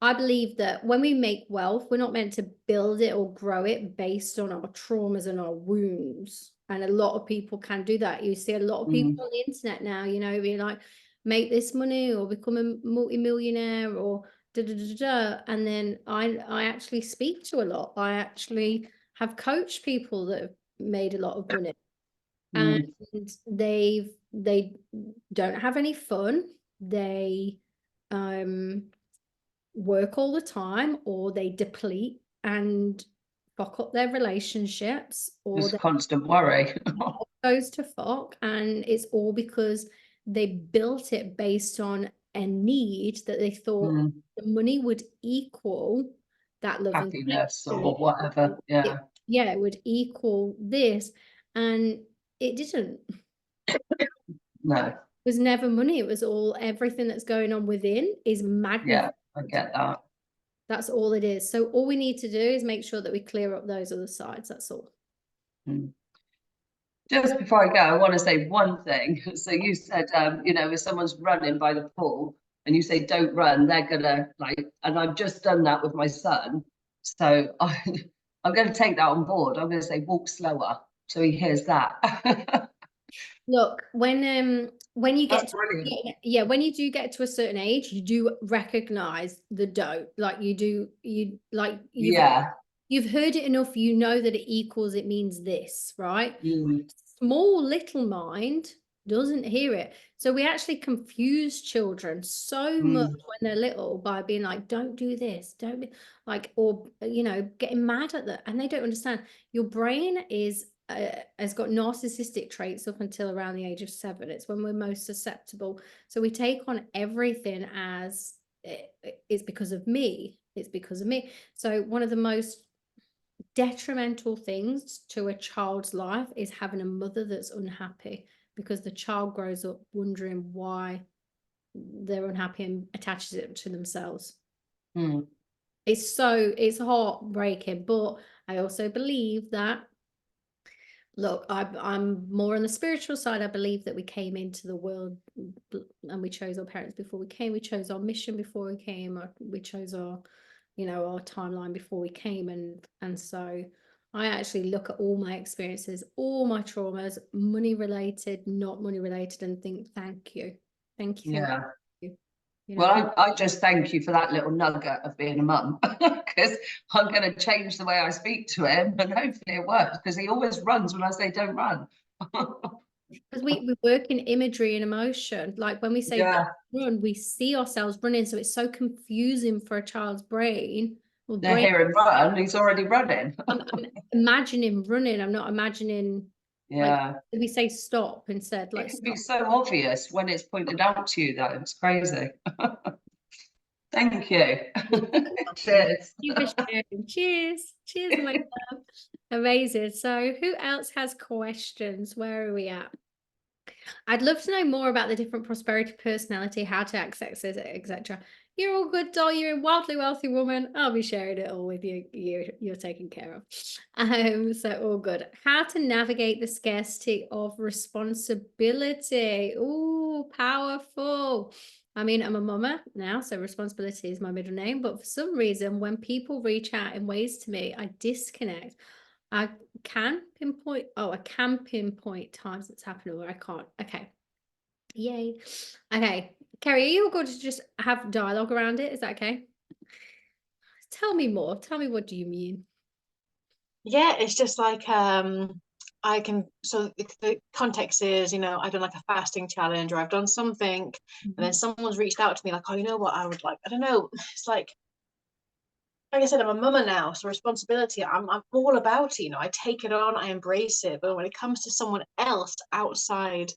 B: I believe that when we make wealth, we're not meant to build it or grow it based on our traumas and our wounds. And a lot of people can do that. You see a lot of people on the internet now, you know, being like, make this money or become a multi-millionaire or da da da da. And then I actually speak to a lot. I actually have coached people that have made a lot of money. And they don't have any fun. They work all the time, or they deplete and fuck up their relationships, or
D: Just constant worry.
B: goes to fuck, and it's all because they built it based on a need that they thought the money would equal that love
D: happiness
B: and
D: or whatever. Yeah.
B: It would equal this, and it didn't.
D: No.
B: It was never money. It was all, everything that's going on within is magnified.
D: Yeah, I get that.
B: That's all it is. So all we need to do is make sure that we clear up those other sides. That's all.
D: Just before I go, I want to say one thing. So you said, you know, if someone's running by the pool and you say, don't run, they're gonna like, and I've just done that with my son. So I'm going to take that on board. I'm going to say, walk slower. So he hears that.
B: Look, when you get
D: That's brilliant.
B: yeah, when you do get to a certain age, you do recognize the don't. Like you've heard it enough, you know that it equals, it means this, right? Small little mind doesn't hear it. So we actually confuse children so much when they're little by being like, don't do this, don't be like, or you know, getting mad at them, and they don't understand. Your brain has got narcissistic traits up until around the age of 7. It's when we're most susceptible. So we take on everything as it's because of me. It's because of me. So one of the most detrimental things to a child's life is having a mother that's unhappy, because the child grows up wondering why they're unhappy and attaches it to themselves.
D: Mm.
B: It's heartbreaking, but I also believe that, look, I'm more on the spiritual side. I believe that we came into the world and we chose our parents before we came. We chose our mission before we came. Or we chose our, our timeline before we came. And so I actually look at all my experiences, all my traumas, money related, not money related, and think, thank you. Thank you.
D: Yeah.
B: You
D: Well, I just thank you for that little nugget of being a mum, because I'm going to change the way I speak to him, and hopefully it works, because he always runs when I say don't run.
B: Because we work in imagery and emotion. Like when we say
D: Yeah,
B: run, we see ourselves running. So it's so confusing for a child's brain. Well,
D: they hear him run, he's already running.
B: I'm imagining running. I'm not imagining, like,
D: Yeah,
B: we say stop instead.
D: it
B: Like,
D: can be
B: stop.
D: so obvious when it's pointed out to you, though. It's crazy. Thank you. Cheers.
B: You for sharing. Cheers. Cheers, my love. Amazing. So who else has questions? Where are we at? I'd love to know more about the different prosperity personality, how to access it, etc. You're all good, doll. You're a wildly wealthy woman. I'll be sharing it all with you. You're taken care of. So all good. How to navigate the scarcity of responsibility. Ooh, powerful. I mean, I'm a mama now, so responsibility is my middle name. But for some reason, when people reach out in ways to me, I disconnect. I can pinpoint times it's happened, or I can't. Okay. Yay. Okay. Kerry, are you all going to just have dialogue around it? Is that okay? Tell me more. Tell me, what do you mean?
E: Yeah, it's just like I can, so the context is, I've done like a fasting challenge, or I've done something, and then someone's reached out to me like, oh, you know what, I would like, I don't know, it's like I said, I'm a mama now, so responsibility, I'm all about it, I take it on, I embrace it. But when it comes to someone else outside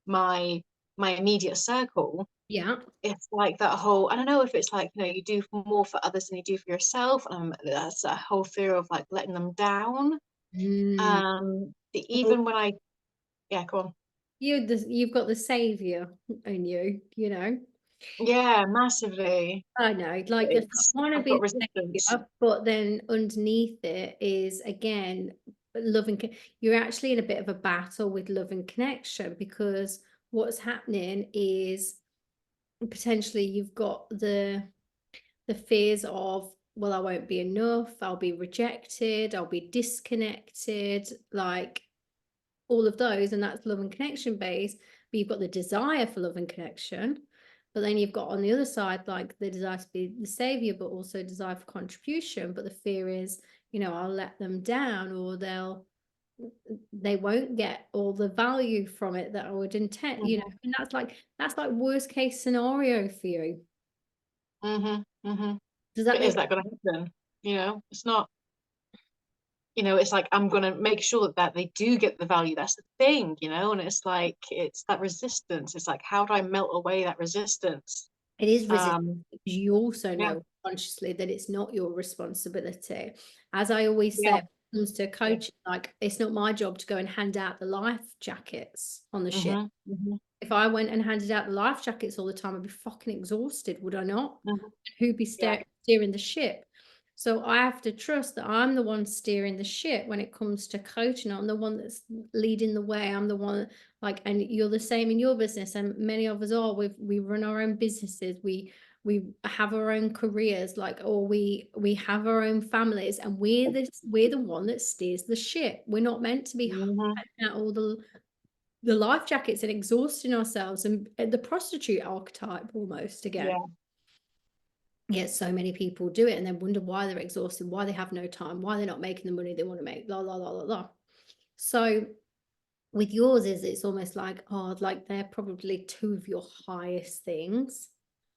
E: my immediate circle,
B: Yeah.
E: it's like that whole, I don't know if it's like, you do more for others than you do for yourself. That's a whole fear of like letting them down. Even when yeah, go on.
B: You've got the savior in you,
E: Yeah, massively.
B: I know, like, I want to
E: I've
B: be
E: got
B: the
E: resistance.
B: savior, but then underneath it is, again, love and you're actually in a bit of a battle with love and connection, because what's happening is potentially you've got the fears of, well, I won't be enough, I'll be rejected, I'll be disconnected, like all of those, and that's love and connection based. But you've got the desire for love and connection, but then you've got on the other side like the desire to be the savior, but also desire for contribution. But the fear is, I'll let them down, or they won't get all the value from it that I would intend, and that's like worst case scenario for you. Does that
E: But
B: make
E: is that going to happen? It's not, it's like I'm going to make sure that they do get the value. That's the thing, and it's like, it's that resistance. It's like, how do I melt away that resistance?
B: It is resistance. You also know
E: Yeah.
B: consciously that it's not your responsibility. As I always say,
E: Yeah.
B: when it comes to coaching, like, it's not my job to go and hand out the life jackets on the ship. If I went and handed out the life jackets all the time, I'd be fucking exhausted, would I not? Who'd be steering the ship? So I have to trust that I'm the one steering the ship when it comes to coaching. I'm the one that's leading the way. I'm the one, like, and you're the same in your business, and many of us are. We run our own businesses. We have our own careers, like, or we have our own families, and we're the one that steers the ship. We're not meant to be at all the life jackets and exhausting ourselves, and the prostitute archetype almost again. Yeah, so many people do it and then wonder why they're exhausted, why they have no time, why they're not making the money they want to make, blah, blah, blah, blah, blah. So with yours, it's almost like, oh, like they're probably two of your highest things.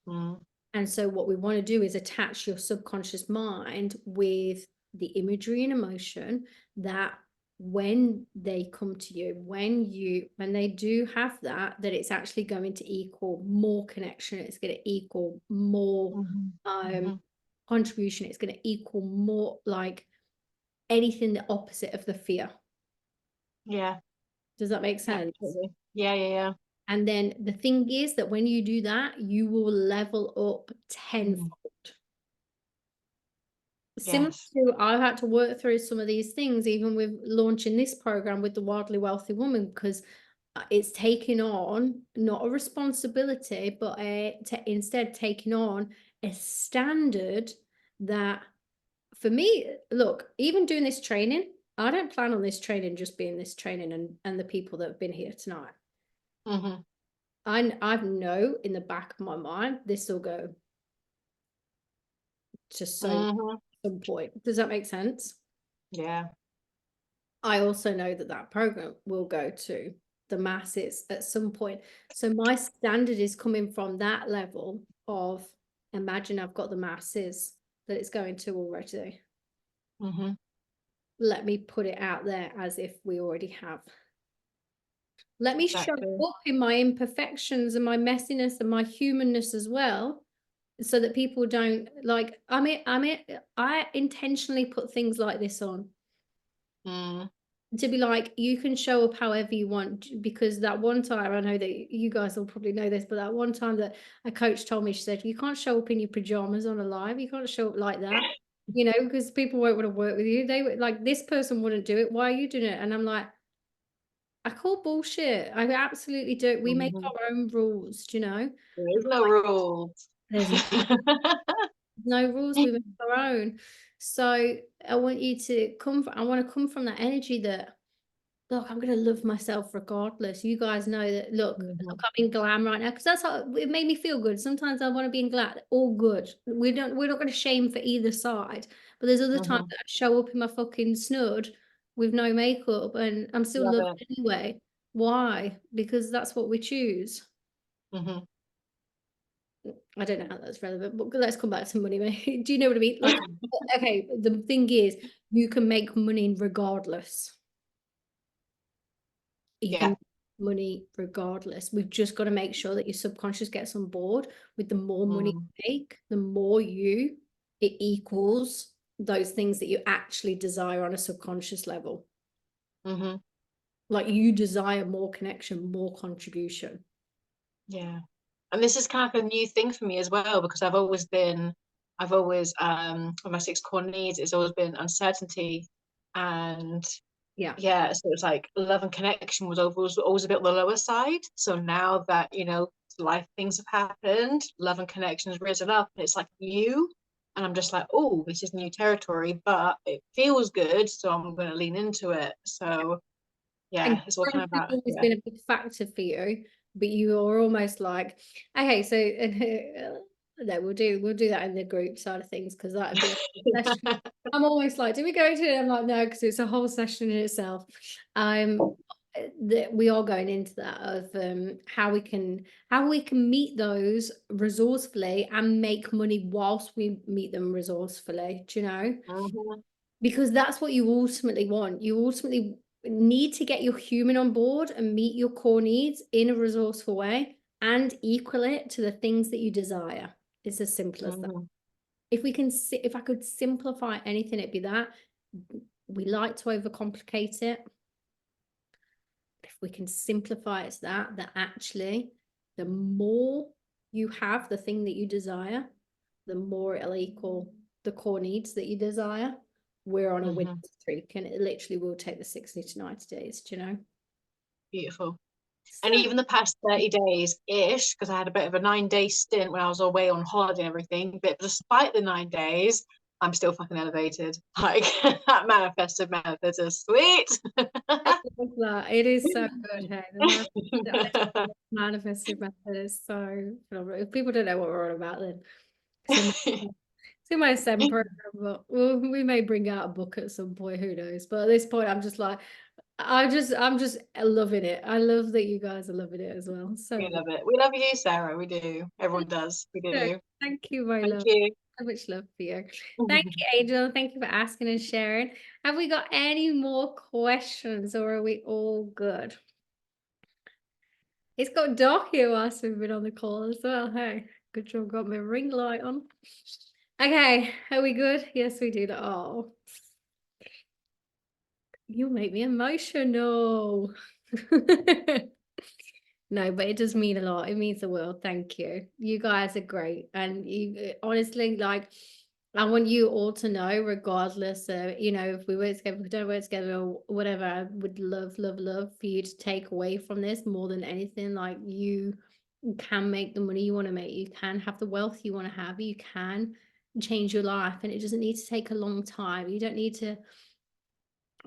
B: And so what we want to do is attach your subconscious mind with the imagery and emotion that when they come to you, when they do have that it's actually going to equal more connection, it's going to equal more contribution, it's going to equal more, like, anything the opposite of the fear.
E: Yeah.
B: Does that make sense?
E: Yeah.
B: And then the thing is that when you do that, you will level up tenfold. Similar
E: Yes.
B: to, I've had to work through some of these things, even with launching this program with the Wildly Wealthy Woman, because it's taking on not a responsibility, but instead taking on a standard that, for me, look, even doing this training, I don't plan on this training just being this training and the people that have been here tonight.
E: Mm-hmm.
B: I know in the back of my mind this will go to some point. Does that make sense?
E: Yeah.
B: I also know that that program will go to the masses at some point. So my standard is coming from that level of, imagine I've got the masses that it's going to already.
E: Mm-hmm.
B: Let me put it out there as if we already have. Let me show
E: Exactly.
B: up in my imperfections and my messiness and my humanness as well, so that people don't like, I intentionally put things like this on
E: Mm.
B: to be like, you can show up however you want, because that one time, I know that you guys will probably know this, but that one time that a coach told me, she said, you can't show up in your pajamas on a live, you can't show up like that, you know, because people won't want to work with you. They would like, this person wouldn't do it, why are you doing it? And I'm like, I call bullshit. I absolutely do. We make
E: Mhm.
B: our own rules, do you know?
E: There is no rules.
B: There's no rules, we make our own. So I want you to I want to come from that energy that, look, I'm gonna love myself regardless. You guys know that, look,
E: Mhm.
B: I'm in glam right now because that's how it made me feel good. Sometimes I want to be in glam, all good. We're not gonna shame for either side. But there's other times
E: Mhm.
B: that I show up in my fucking snud with no makeup and I'm still
E: Love
B: loved
E: it.
B: anyway. Why? Because that's what we choose.
E: Mhm.
B: I don't know how that's relevant, but let's come back to money. Mate. Do you know what I mean? Like, okay, the thing is, you can make money regardless. You can
E: Yeah.
B: make money regardless. We've just got to make sure that your subconscious gets on board with, the more money
E: Mm.
B: you make, the more it equals those things that you actually desire on a subconscious level.
E: Mhm.
B: Like, you desire more connection, more contribution.
E: Yeah. And this is kind of a new thing for me as well, because I've always with my 6 core needs, it's always been uncertainty, and
B: Yeah.
E: so it's like love and connection was always a bit on the lower side. So now that, life things have happened, love and connection has risen up, and it's like new. And I'm just like, oh, this is new territory, but it feels good, so I'm going to lean into it. So
B: And
E: yeah, it's all kind of
B: growth has
E: about,
B: always been a big factor for you, but you are almost like, okay, so no, we'll do that in the group side of things, because that'd be a whole session. I'm almost like, do we go into it? I'm like, no, because it's a whole session in itself. That we are going into that of how we can meet those resourcefully and make money whilst we meet them resourcefully. Do you know?
E: Mhm.
B: Because that's what you ultimately want. You ultimately need to get your human on board and meet your core needs in a resourceful way and equal it to the things that you desire. It's as simple as that.
E: Mhm.
B: If I could simplify anything, it'd be that. We like to overcomplicate it. If we can simplify it to that actually, the more you have the thing that you desire, the more it'll equal the core needs that you desire. We're on a winning
E: Mhm.
B: streak, and it literally will take the 60 to 90 days, do you know?
E: Beautiful. And
B: So,
E: even the past 30 days ish, because I had a bit of a 9-day stint when I was away on holiday and everything. But despite the 9 days, I'm still fucking elevated. Like that manifested method is sweet.
B: I love that. It is so good. Hey, the manifested method is so phenomenal. If people don't know what we're on about, then it's in my SEM program, but we may bring out a book at some point, who knows? But at this point, I'm just like, I'm just loving it. I love that you guys are loving it as well. So
E: We
B: good.
E: love it. We love you, Sarah. We do. Everyone does. We do.
B: Thank you, my
E: Thank
B: love.
E: you.
B: So much love for you. Thank you, Angel. Thank you for asking and sharing. Have we got any more questions, or are we all good? It's got dark here whilst we've been on the call as well. Hey, good job, got my ring light on. Okay, are we good? Yes, we did. Oh, you make me emotional. No, but it does mean a lot. It means the world. Thank you. You guys are great. And you honestly, like, I want you all to know, regardless of, you know, if we work together, if we don't work together or whatever, I would love, love, love for you to take away from this more than anything. Like, you can make the money you want to make. You can have the wealth you want to have. You can change your life. And it doesn't need to take a long time. You don't need to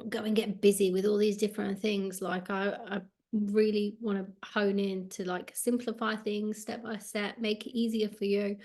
B: go and get busy with all these different things. Like, I really want to hone in to like simplify things step by step, make it easier for you.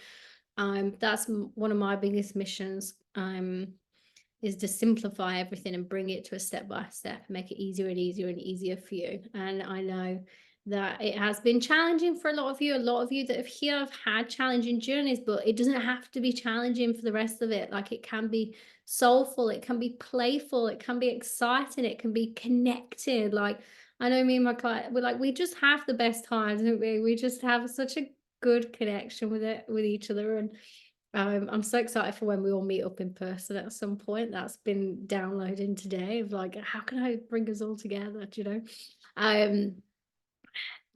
B: That's one of my biggest missions, is to simplify everything and bring it to a step by step, make it easier and easier and easier for you. And I know that it has been challenging for a lot of you. A lot of you that have here have had challenging journeys, but it doesn't have to be challenging for the rest of it. Like, it can be soulful, it can be playful, it can be exciting, it can be connected. Like, I know me and my client, we just have the best times, don't we? We just have such a good connection with each other. And I'm so excited for when we all meet up in person at some point. That's been downloading today of like, how can I bring us all together, do you know?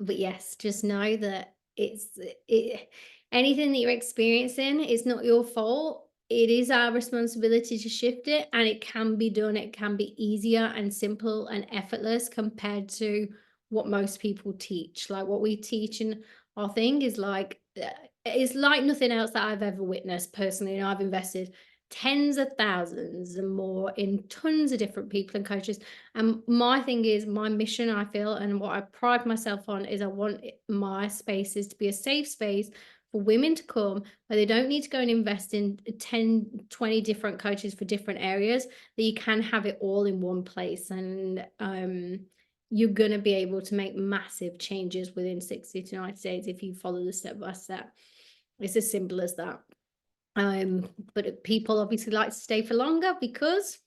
B: But yes, just know that anything that you're experiencing is not your fault. It is our responsibility to shift it, and it can be done. It can be easier and simple and effortless compared to what most people teach. Like, what we teach in our thing is like, it's like nothing else that I've ever witnessed personally. And I've invested tens of thousands and more in tons of different people and coaches. And my thing is, my mission, I feel, and what I pride myself on, is I want my spaces to be a safe space for women to come where they don't need to go and invest in 10, 20 different coaches for different areas, that you can have it all in one place. And you're going to be able to make massive changes within 60 to 90 days if you follow the step by step. It's as simple as that. But people obviously like to stay for longer because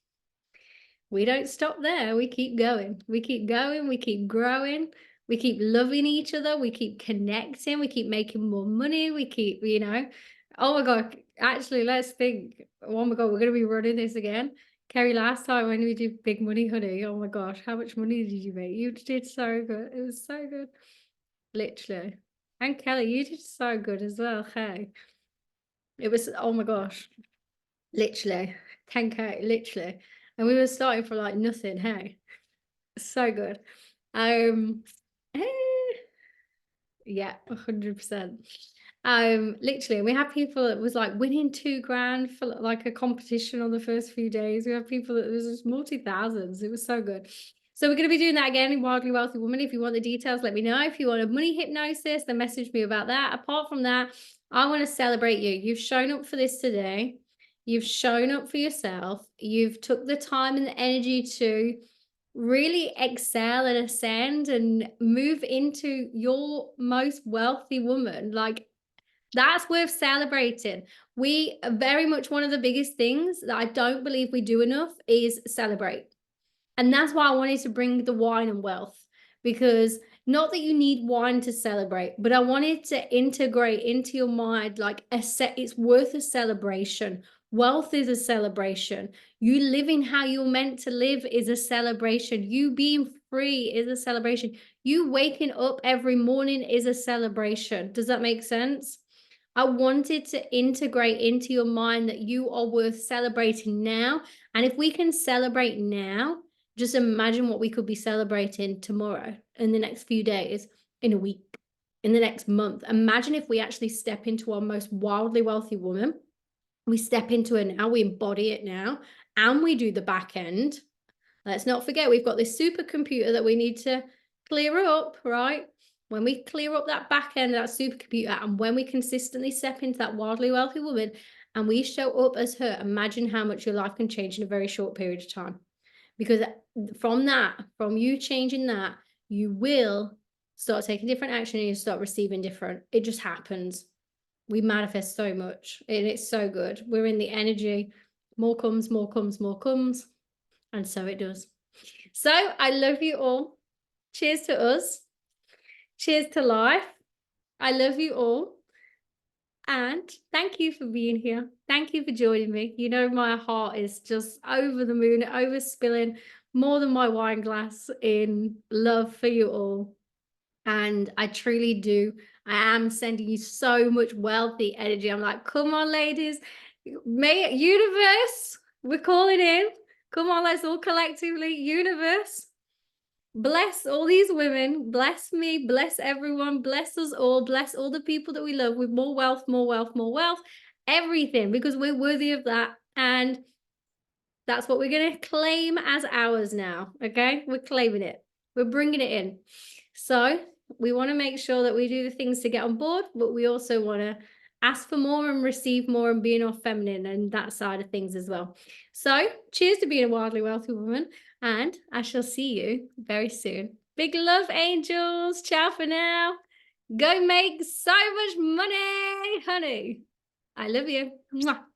B: we don't stop there. We keep going. We keep going. We keep growing. We keep loving each other. We keep connecting. We keep making more money. We keep, you know, oh my God, actually, let's think. Oh my God, we're going to be running this again. Kerry, last time when we did Big Money Honey, oh my gosh, how much money did you make? You did so good. It was so good. Literally. And Kelly, you did so good as well. Hey. It was, oh my gosh, literally 10K, literally. And we were starting for like nothing. Hey, so good. Eh, yeah, 100%. Literally, we had people that was like winning $2,000 for like a competition on the first few days. We had people that was just multi-thousands. It was so good. So we're going to be doing that again in Wildly Wealthy Woman. If you want the details, let me know. If you want a money hypnosis, then message me about that. Apart from that, I want to celebrate you. You've shown up for this today. You've shown up for yourself. You've took the time and the energy to really excel and ascend and move into your most wealthy woman. Like, that's worth celebrating. We very much, one of the biggest things that I don't believe we do enough is celebrate. And that's why I wanted to bring the wine and wealth, because not that you need wine to celebrate, but I wanted to integrate into your mind, like it's worth a celebration. Wealth is a celebration. You living how you're meant to live is a celebration. You being free is a celebration. You waking up every morning is a celebration. Does that make sense? I wanted to integrate into your mind that you are worth celebrating now. And if we can celebrate now, just imagine what we could be celebrating tomorrow, in the next few days, in a week, in the next month. Imagine if we actually step into our most wildly wealthy woman. We step into it now, we embody it now, and we do the back end. Let's not forget, we've got this supercomputer that we need to clear up, right? When we clear up that back end of that supercomputer, and when we consistently step into that wildly wealthy woman and we show up as her, imagine how much your life can change in a very short period of time. Because from you changing that, you will start taking different action and you start receiving different. It just happens. We manifest so much and it's so good. We're in the energy. More comes, more comes, more comes. And so it does. So I love you all. Cheers to us. Cheers to life. I love you all. And thank you for being here. Thank you for joining me. You know, my heart is just over the moon, overspilling more than my wine glass in love for you all. And I truly do. I am sending you so much wealthy energy. I'm like, come on, ladies. May universe, we're calling in. Come on, let's all collectively, universe. Bless all these women, bless me, bless everyone, bless us all, bless all the people that we love with more wealth, more wealth, more wealth, everything, because we're worthy of that. And that's what we're going to claim as ours now. Okay, we're claiming it, we're bringing it in. So we want to make sure that we do the things to get on board, but we also want to ask for more and receive more and being all feminine and that side of things as well. So cheers to being a wildly wealthy woman, and I shall see you very soon. Big love, angels. Ciao for now. Go make so much money, honey. I love you. Mwah.